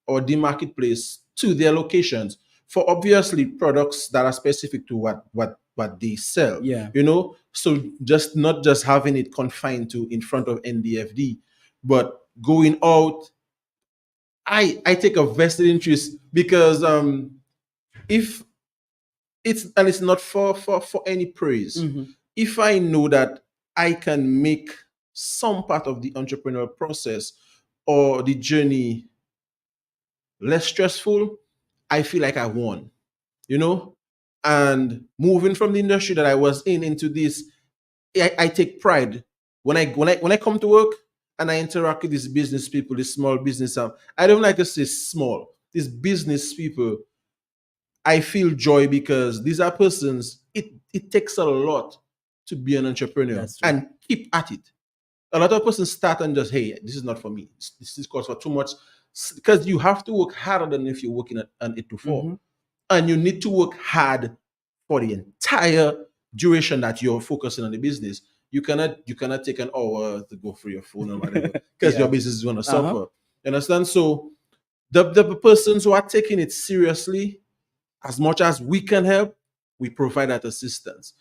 E: or the marketplace to their locations for obviously products that are specific to what they sell.
A: Yeah.
E: So just not just having it confined to in front of NDFD, but going out. I take a vested interest because if it's not for any praise.
A: Mm-hmm.
E: If I know that I can make some part of the entrepreneurial process or the journey less stressful, I feel like I won, you know? And moving from the industry that I was in into this, I take pride when I come to work and I interact with these business people, these small business. I don't like to say small. These business people, I feel joy because these are persons. It takes a lot to be an entrepreneur
A: That's true.
E: and keep at it. A lot of persons start and just, hey, this is not for me. This is cost for too much, because you have to work harder than if you're working at an 8 to 4,
A: Mm-hmm.
E: and you need to work hard for the entire duration that you're focusing on the business. You cannot take an hour to go through your phone or whatever because
A: Yeah.
E: your business is going to
A: Uh-huh.
E: suffer. You understand? So the persons who are taking it seriously, as much as we can help, we provide that assistance.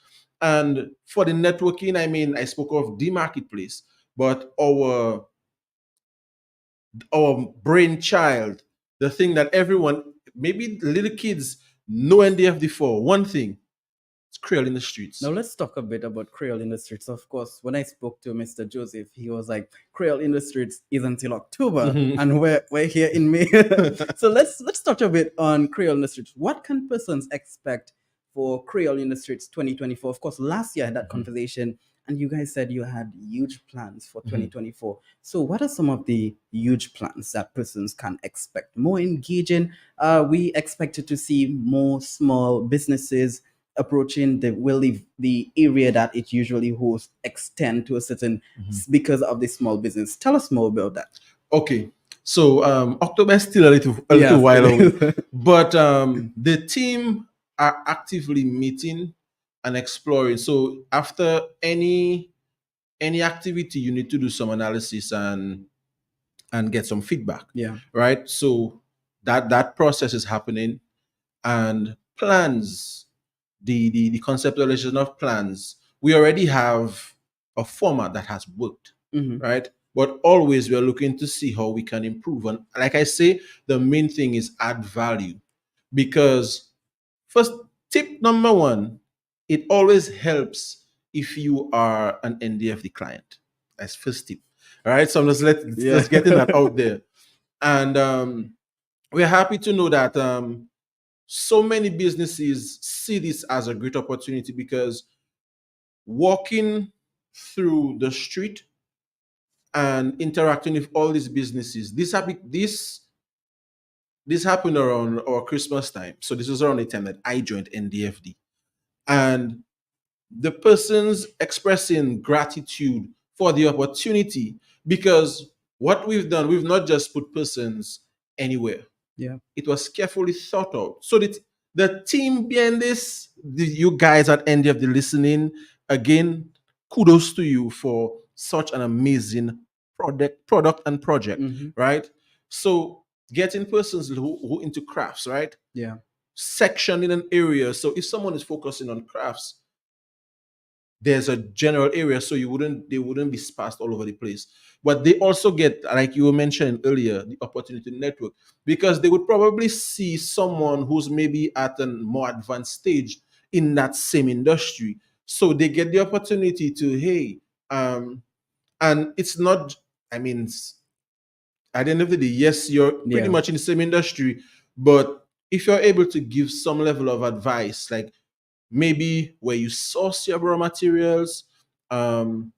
E: And for the networking, I mean, I spoke of the marketplace, but our brainchild, the thing that everyone, maybe little kids, know NDFD for one thing, it's Creole in the streets.
A: Now let's talk a bit about Creole in the streets. Of course, when I spoke to Mr. Joseph, he was like, "Creole in the streets is until October,
E: Mhm.
A: and we're here in May." So let's touch a bit on Creole in the streets. What can persons expect for Creole in the streets 2024? Of course, last year I had that conversation, and you guys said you had huge plans for 2024. So what are some of the huge plans that persons can expect? More engaging. We expected to see more small businesses approaching the area that it usually hosts extend to a certain because of the small business. Tell us more about that.
E: Okay, so October is still a
A: Yeah,
E: little while
A: still
E: away,
A: is.
E: but the team are actively meeting and exploring. So after any activity, you need to do some analysis and get some feedback,
A: Yeah.
E: right? So that process is happening, and plans, the conceptualization of plans, we already have a format that has worked,
A: Mhm.
E: right? But always we're looking to see how we can improve. And like I say, the main thing is add value, because first, tip number one, it always helps if you are an NDFD client. That's first tip. All right, so let's getting that out there. And we're happy to know that so many businesses see this as a great opportunity, because walking through the street and interacting with all these businesses, this happened around our Christmas time. So this was around the time that I joined NDFD. And the persons expressing gratitude for the opportunity, because what we've done, we've not just put persons anywhere.
A: Yeah.
E: It was carefully thought out. So that the team behind this, you guys at NDFD listening, again, kudos to you for such an amazing product and project,
A: Mhm.
E: right? So getting persons who into crafts, right?
A: Yeah.
E: Section in an area. So if someone is focusing on crafts, there's a general area, so they wouldn't be sparsed all over the place. But they also get, like you were mentioning earlier, the opportunity to network, because they would probably see someone who's maybe at a more advanced stage in that same industry. So they get the opportunity to, hey, and it's not, I mean, at the end of the day, yes, you're pretty
A: Yeah.
E: much in the same industry, but if you're able to give some level of advice, like maybe where you source your raw materials, um,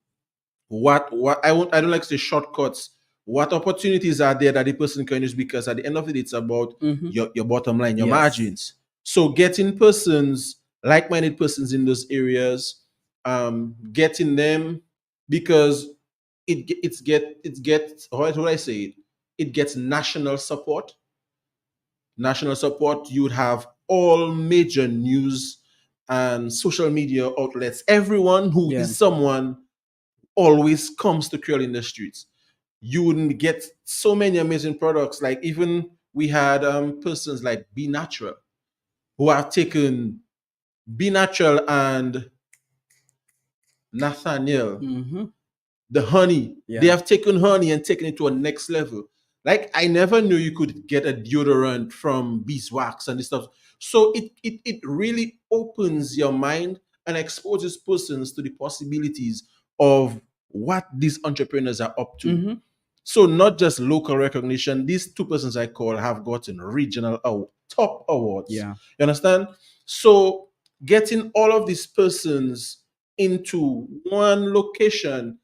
E: what I don't like to say shortcuts. What opportunities are there that the person can use? Because at the end of the day, it's about
A: Mm-hmm.
E: your bottom line, your
A: Yes.
E: margins. So getting persons, like-minded persons in those areas, getting them, because it gets how would I say it? It gets national support. National support. You would have all major news and social media outlets. Everyone who
A: Yeah.
E: is someone always comes to Creole in the streets. You wouldn't get so many amazing products. Like even we had persons like Be Natural who have taken Be Natural and Nathaniel,
A: Mm-hmm.
E: the honey. They
A: Yeah.
E: have taken honey and taken it to a next level. Like I never knew you could get a deodorant from beeswax and this stuff. So it really opens your mind and exposes persons to the possibilities of what these entrepreneurs are up to.
A: Mm-hmm.
E: So not just local recognition. These two persons I call have gotten regional top awards.
A: Yeah.
E: You understand? So getting all of these persons into one location,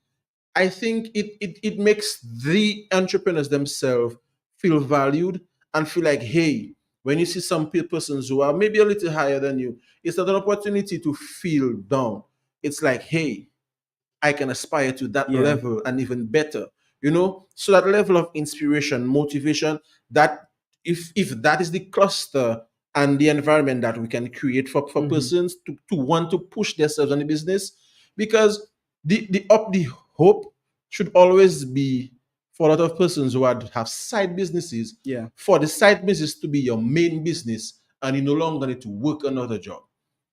E: I think it makes the entrepreneurs themselves feel valued and feel like, hey, when you see some persons who are maybe a little higher than you, it's not an opportunity to feel down. It's like, hey, I can aspire to that
A: Yeah.
E: level and even better. So that level of inspiration, motivation, that if that is the cluster and the environment that we can create for
A: Mm-hmm.
E: persons to want to push themselves on the business, because the hope should always be for a lot of persons who have side businesses,
A: Yeah.
E: for the side business to be your main business and you no longer need to work another job.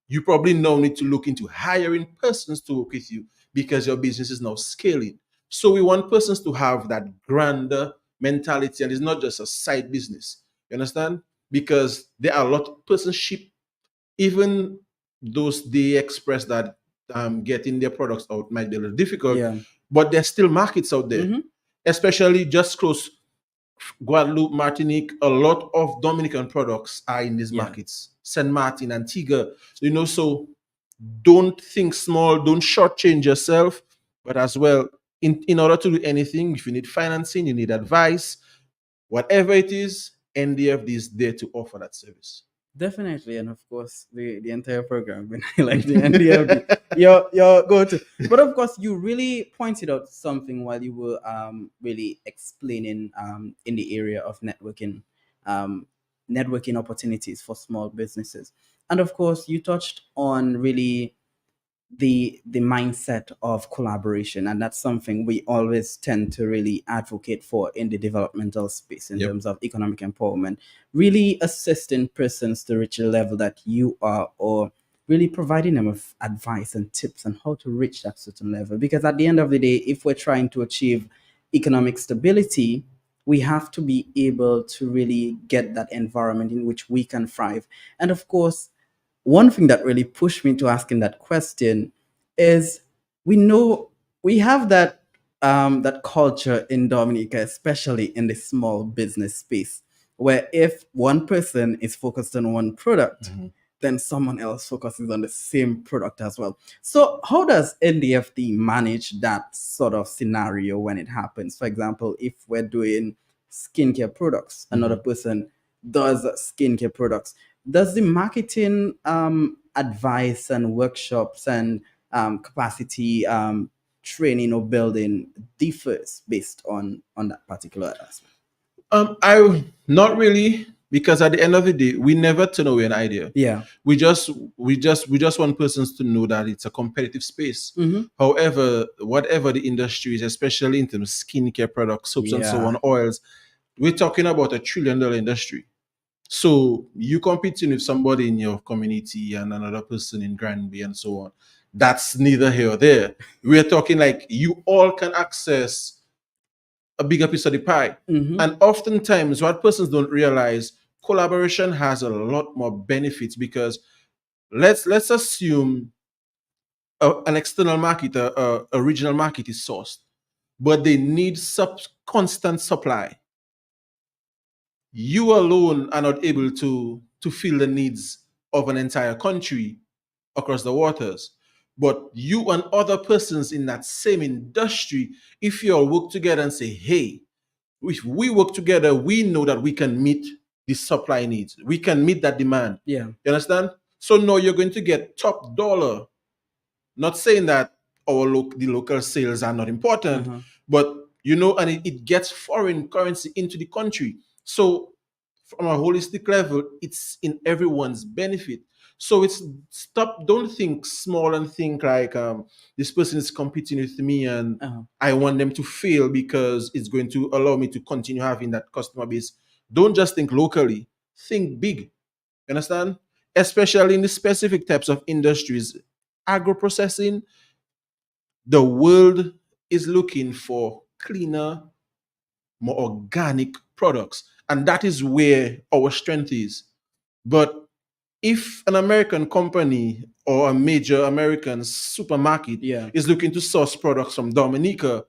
E: You probably now need to look into hiring persons to work with you because your business is now scaling. So we want persons to have that grander mentality, and it's not just a side business. You understand? Because there are a lot of persons ship, even those they express that getting their products out might be a little difficult,
A: Yeah.
E: but there's still markets out there,
A: Mm-hmm.
E: especially just close Guadeloupe, Martinique. A lot of Dominican products are in these
A: Yeah.
E: markets. Saint Martin, Antigua, so don't think small, don't shortchange yourself, but as well, in order to do anything, if you need financing, you need advice, whatever it is, NDFD is there to offer that service.
A: Definitely, and of course, the entire program, when I like the NDFD, your go to. But of course, you really pointed out something while you were really explaining in the area of um, networking opportunities for small businesses, and of course, you touched on really the mindset of collaboration, and that's something we always tend to really advocate for in the developmental space in
E: Yep.
A: terms of economic empowerment, really assisting persons to reach a level that you are, or really providing them with advice and tips on how to reach that certain level, because at the end of the day, if we're trying to achieve economic stability, we have to be able to really get that environment in which we can thrive. And of course, one thing that really pushed me to asking that question is, we know we have that culture in Dominica, especially in the small business space, where if one person is focused on one product, then someone else focuses on the same product as well. So how does NDFD manage that sort of scenario when it happens? For example, if we're doing skincare products, another person does skincare products, does the marketing advice and workshops and capacity training or building differs based on that particular aspect?
E: I not really, because at the end of the day, we never turn away an idea.
A: Yeah.
E: We just want persons to know that it's a competitive space.
A: Mm-hmm.
E: However, whatever the industry is, especially in terms of skincare products, soaps and so
A: Yeah.
E: on, oils, we're talking about $1 trillion industry. So you competing with somebody in your community and another person in Granby and so on. That's neither here or there. We're talking like you all can access a bigger piece of the pie. And oftentimes, what persons don't realize, collaboration has a lot more benefits because let's assume an external market, a regional market is sourced, but they need constant supply. You alone are not able to fill the needs of an entire country across the waters. But you and other persons in that same industry, if you all work together and say, hey, if we work together, we know that we can meet the supply needs. We can meet that demand.
A: Yeah.
E: You understand? So now you're going to get top dollar. Not saying that the local sales are not important, but and it gets foreign currency into the country. So from a holistic level, it's in everyone's benefit. So it's don't think small and think like this person is competing with me and I want them to fail because it's going to allow me to continue having that customer base. Don't just think locally, think big. You understand? Especially in the specific types of industries, agro processing, the world is looking for cleaner, more organic products. And that is where our strength is. But if an American company or a major American supermarket is looking to source products from Dominica,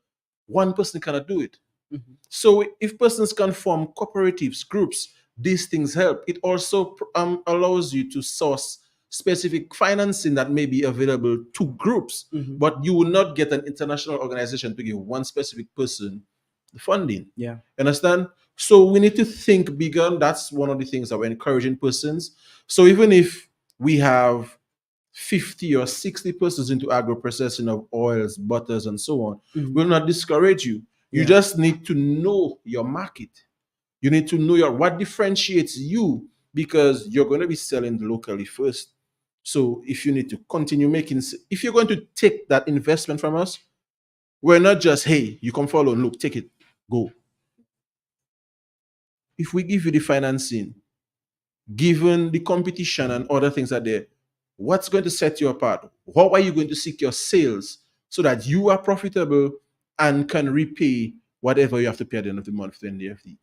E: one person cannot do it. So if persons can form cooperatives, groups, these things help. It also allows you to source specific financing that may be available to groups, but you will not get an international organization to give one specific person the funding.
A: Yeah.
E: Understand? So we need to think bigger. And that's one of the things that we're encouraging persons. So even if we have 50 or 60 persons into agro processing of oils, butters, and so on, will not discourage you. You just need to know your market. You need to know what differentiates you because you're going to be selling locally first. So if you need to continue if you're going to take that investment from us, we're not just, hey, you come follow and look, take it, go. If we give you the financing, given the competition and other things are there, what's going to set you apart? How are you going to seek your sales so that you are profitable and can repay whatever you have to pay at the end of the month to NDFD? You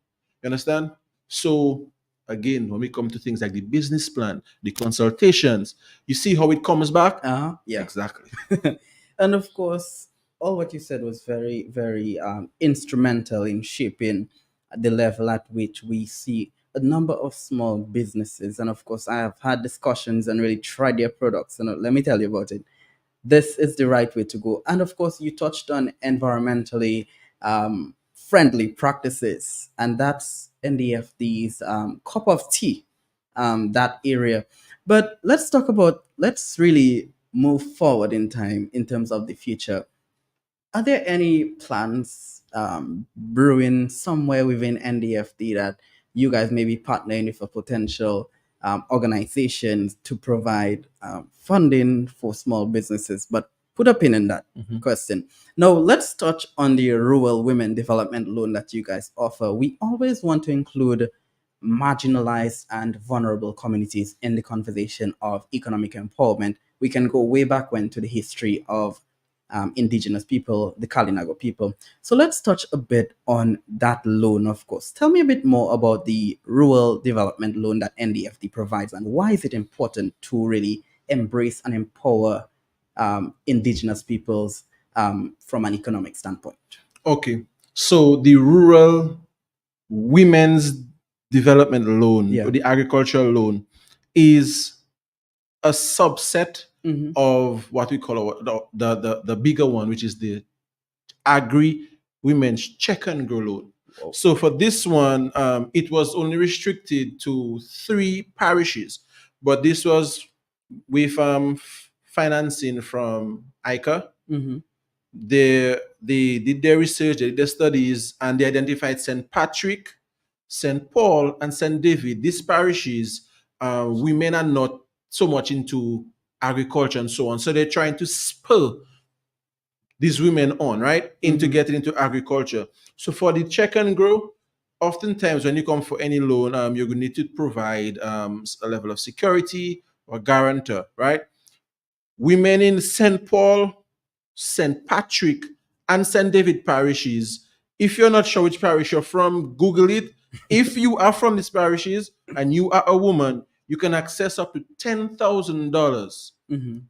E: understand? So again, when we come to things like the business plan, the consultations, you see how it comes back?
A: Yeah.
E: Exactly.
A: And of course, all what you said was very, very instrumental in shaping the level at which we see a number of small businesses. And of course, I have had discussions and really tried their products. And let me tell you about it. This is the right way to go. And of course, you touched on environmentally friendly practices, and that's NDFD's cup of tea, that area. But let's really move forward in time in terms of the future. Are there any plans brewing somewhere within NDFD that you guys may be partnering with a potential organizations to provide funding for small businesses? But put a pin in that question. Now, let's touch on the rural women development loan that you guys offer. We always want to include marginalized and vulnerable communities in the conversation of economic empowerment. We can go way back when to the history of indigenous people, the Kalinago people. So let's touch a bit on that loan, of course. Tell me a bit more about the rural development loan that NDFD provides and why is it important to really embrace and empower indigenous peoples from an economic standpoint?
E: Okay. So the rural women's development loan, or the agricultural loan, is a subset of what we call the bigger one, which is the agri women's check and grow loan. Wow. So for this one, it was only restricted to 3 parishes, but this was with financing from ICA. They did their research, they did their studies, and they identified St. Patrick, St. Paul, and St. David. These parishes, women are not so much into agriculture and so on. So they're trying to spur these women on, right, into getting into agriculture. So for the check and grow, oftentimes when you come for any loan, you're going to need to provide a level of security or guarantor, right? Women in St. Paul, St. Patrick, and St. David parishes. If you're not sure which parish you're from, Google it. If you are from these parishes and you are a woman, you can access up to $10,000.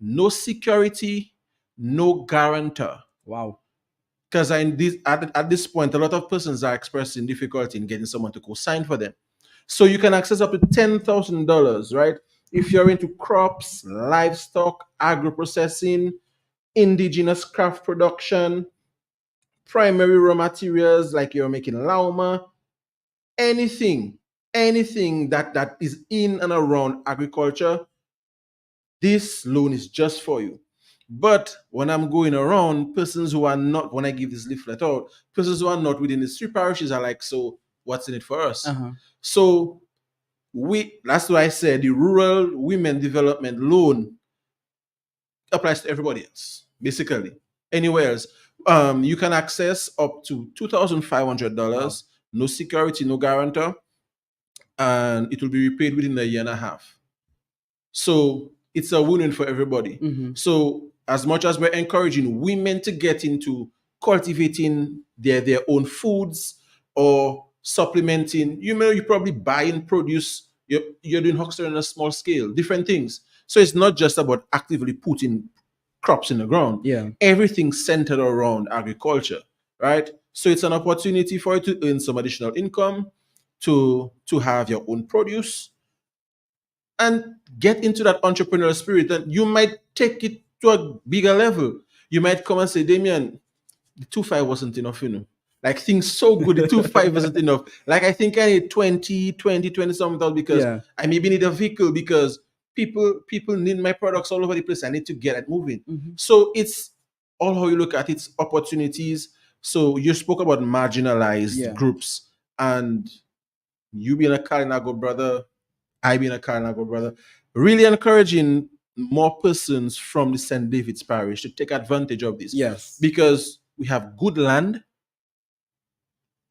E: No security, no guarantor.
A: Wow.
E: Because at this point, a lot of persons are expressing difficulty in getting someone to co-sign for them. So you can access up to $10,000, right? If you're into crops, livestock, agro processing, indigenous craft production, primary raw materials like you're making lauma, anything, anything that is in and around agriculture, this loan is just for you. But when I'm going around, persons who are not, when I give this leaflet out, persons who are not within the three parishes are like, so what's in it for us? So that's why I said the Rural Women Development Loan applies to everybody else, basically. Anywhere else. You can access up to $2,500, no security, no guarantor, and it will be repaid within a year and a half. So it's a win-win for everybody. So as much as we're encouraging women to get into cultivating their own foods or supplementing, you're probably buying produce, you're doing huckster on a small scale, different things. So it's not just about actively putting crops in the ground.
A: Yeah.
E: Everything's centered around agriculture, right? So it's an opportunity for you to earn some additional income, to have your own produce, and get into that entrepreneurial spirit. And you might take it to a bigger level. You might come and say, Damien, the 2.5 wasn't enough, Like things so good, the 2.5 wasn't enough. Like I think I need 20 something dollars because I maybe need a vehicle because people need my products all over the place. I need to get it moving. So it's all how you look at its opportunities. So you spoke about marginalized groups, and you being a Kalinago brother, I being a Kalinago brother, really encouraging more persons from the St. David's parish to take advantage of this.
A: Yes.
E: Because we have good land,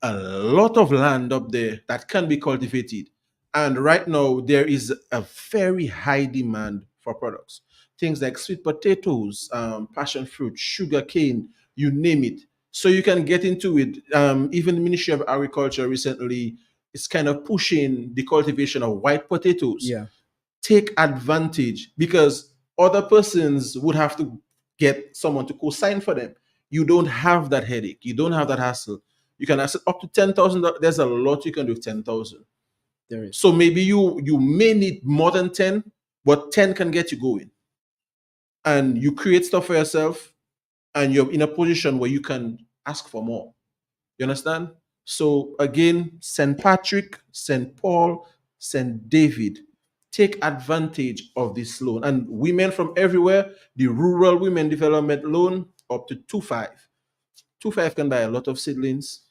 E: a lot of land up there that can be cultivated. And right now, there is a very high demand for products. Things like sweet potatoes, passion fruit, sugar cane, you name it. So you can get into it. Even the Ministry of Agriculture recently is kind of pushing the cultivation of white potatoes.
A: Yeah.
E: Take advantage, because other persons would have to get someone to co-sign for them. You don't have that headache. You don't have that hassle. You can access up to $10,000. There's a lot you can do with 10,000.
A: There is.
E: So maybe you may need more than 10, but 10 can get you going. And you create stuff for yourself, and you're in a position where you can ask for more. You understand? So again, St. Patrick, St. Paul, St. David, take advantage of this loan. And women from everywhere, the Rural Women Development Loan, up to 2.5. 2.5 can buy a lot of seedlings.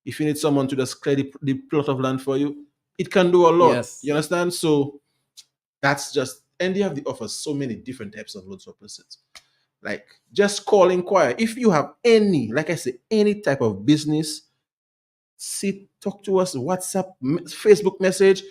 E: If you need someone to just clear the plot of land for you, it can do a lot.
A: Yes.
E: You understand? So that's just, NDFD offers so many different types of loans for persons. Like, just call, inquire. If you have any, like I say, any type of business, talk to us, WhatsApp, Facebook message,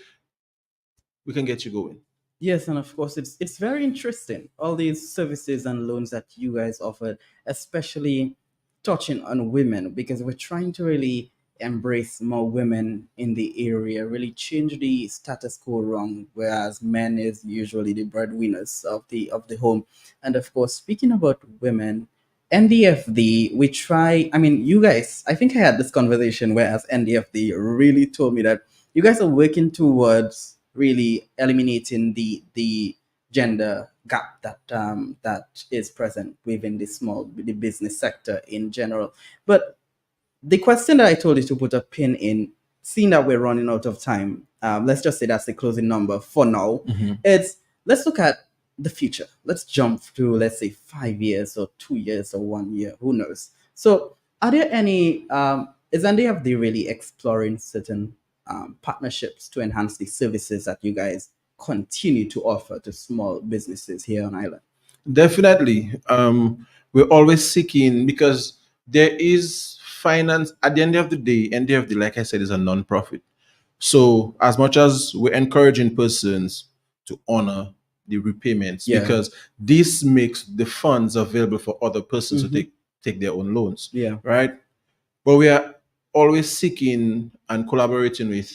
E: we can get you going.
A: Yes, and of course, it's very interesting, all these services and loans that you guys offer, especially touching on women, because we're trying to really embrace more women in the area, really change the status quo wrong, whereas men is usually the breadwinners of the home. And of course, speaking about women, NDFD, we try, I mean, you guys, I think I had this conversation, whereas NDFD really told me that you guys are working towards really eliminating the gender gap that is present within the business sector in general. But the question that I told you to put a pin in, seeing that we're running out of time, let's just say that's the closing number for now. It's, let's look at the future. Let's jump to, let's say, 5 years or 2 years or 1 year, who knows? So are there any, is NDFD really exploring certain partnerships to enhance the services that you guys continue to offer to small businesses here on island?
E: Definitely. We're always seeking, because there is finance, at the end of the day, NDFD, like I said, is a non-profit. So as much as we're encouraging persons to honor the repayments,
A: Yeah.
E: because this makes the funds available for other persons to take their own loans.
A: Yeah.
E: Right. But we are always seeking and collaborating with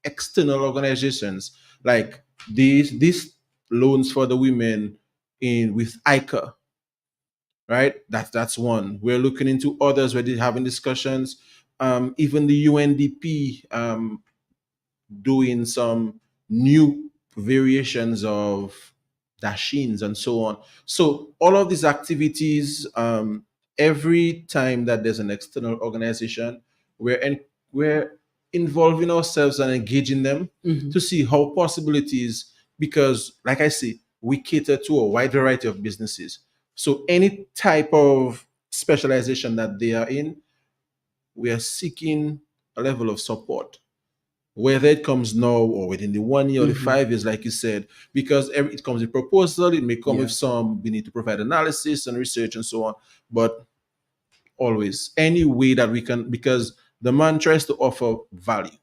E: external organizations like these loans for the women in with ICA, right? That's one. We're looking into others. We're having discussions. Even the UNDP doing some new variations of dashins and so on. So all of these activities, every time that there's an external organization, we're involving ourselves and engaging them to see how possibilities, because like I say, we cater to a wide variety of businesses. So any type of specialization that they are in, we are seeking a level of support, whether it comes now or within the 1 year or the 5 years, like you said, because it comes with proposal, it may come with some, we need to provide analysis and research and so on. But always, any way that we can, because the man tries to offer value.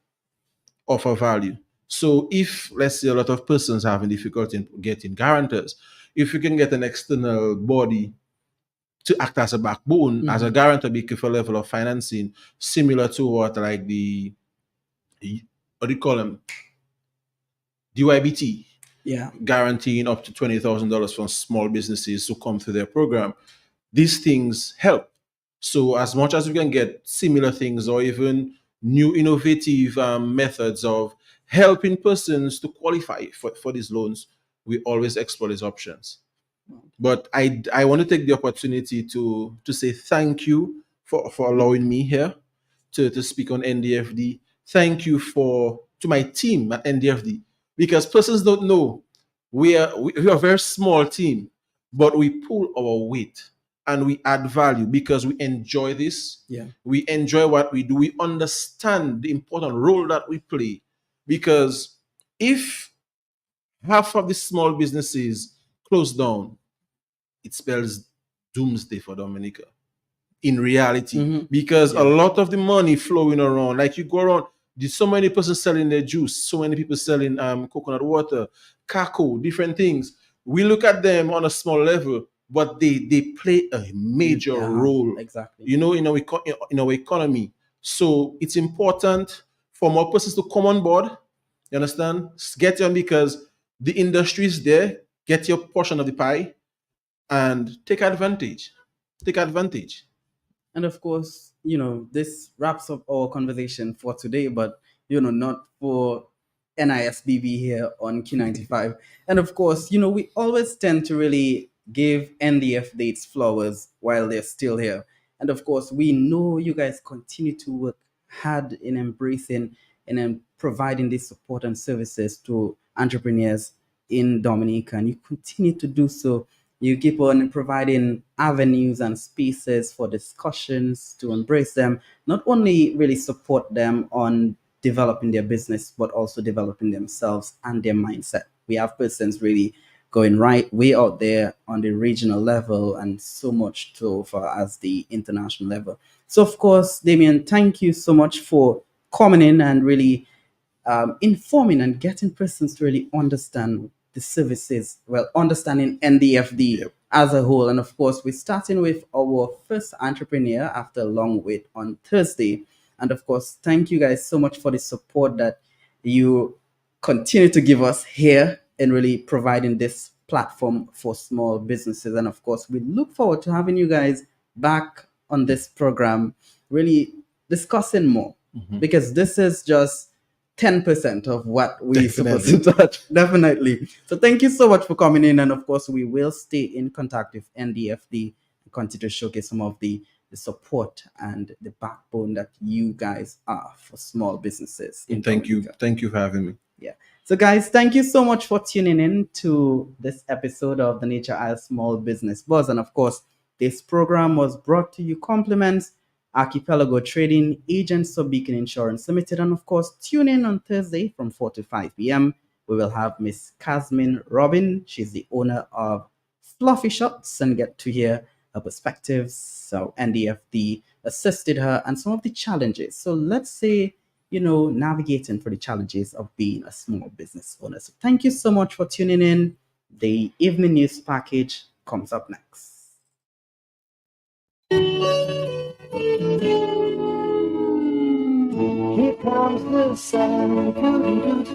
E: So if, let's say, a lot of persons having difficulty in getting guarantors, if you can get an external body to act as a backbone, as a guarantor, be for level of financing, similar to what like what do you call them? DYBT,
A: Yeah.
E: guaranteeing up to $20,000 from small businesses to come through their program. These things help. So as much as we can get similar things or even new innovative methods of helping persons to qualify for these loans, we always explore these options. But I want to take the opportunity to say thank you for allowing me here to speak on NDFD. Thank you to my team at NDFD, because persons don't know we are a very small team, but we pull our weight and we add value because we enjoy this.
A: Yeah.
E: We enjoy what we do. We understand the important role that we play, because if half of the small businesses close down, it spells doomsday for Dominica in reality, because a lot of the money flowing around, like you go around, there's so many people selling their juice, so many people selling coconut water, cacao, different things. We look at them on a small level, but they play a major role,
A: exactly,
E: in our economy. So it's important for more persons to come on board. You understand? Get on, because the industry is there. Get your portion of the pie and take advantage. Take advantage.
A: And of course, this wraps up our conversation for today, but, not for NISBB here on Q95. And of course, we always tend to really give NDF dates flowers while they're still here. And of course, we know you guys continue to work hard in embracing and in providing this support and services to entrepreneurs in Dominica. And you continue to do so. You keep on providing avenues and spaces for discussions to embrace them, not only really support them on developing their business, but also developing themselves and their mindset. We have persons really going right way out there on the regional level and so much to far as the international level. So, of course, Damien, thank you so much for coming in and really informing and getting persons to really understand the services, well, understanding NDFD as a whole. And of course, we're starting with our first entrepreneur after a long wait on Thursday. And of course, thank you guys so much for the support that you continue to give us here in really providing this platform for small businesses. And of course, we look forward to having you guys back on this program, really discussing more, because this is just 10% of what we're supposed to touch. Definitely. So thank you so much for coming in. And of course, we will stay in contact with NDFD and continue to showcase some of the support and the backbone that you guys are for small businesses.
E: Thank you. Thank you for having me.
A: Yeah. So guys, thank you so much for tuning in to this episode of the Nature Isle Small Business Buzz. And of course, this program was brought to you compliments Archipelago Trading, Agents of Beacon Insurance Limited. And of course, tune in on Thursday from 4 to 5 p.m. We will have Miss Casmin Robin. She's the owner of Fluffy Shots, and get to hear her perspectives. So NDFD, assisted her, and some of the challenges. So let's say, navigating for the challenges of being a small business owner. So thank you so much for tuning in. The evening news package comes up next.
K: Here comes the sun,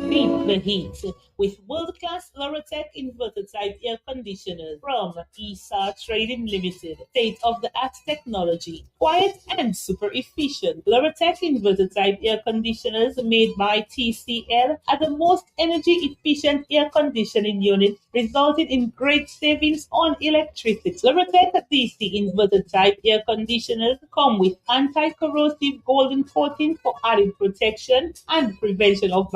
K: beat the heat with world-class Lorotech inverter type air conditioners from ESA Trading Limited. State-of-the-art technology, quiet and super efficient. Lorotech inverter type air conditioners made by TCL are the most energy efficient air conditioning unit, resulting in great savings on electricity. Lorotech DC inverter type air conditioners come with anti-corrosive golden coating for added protection and prevention of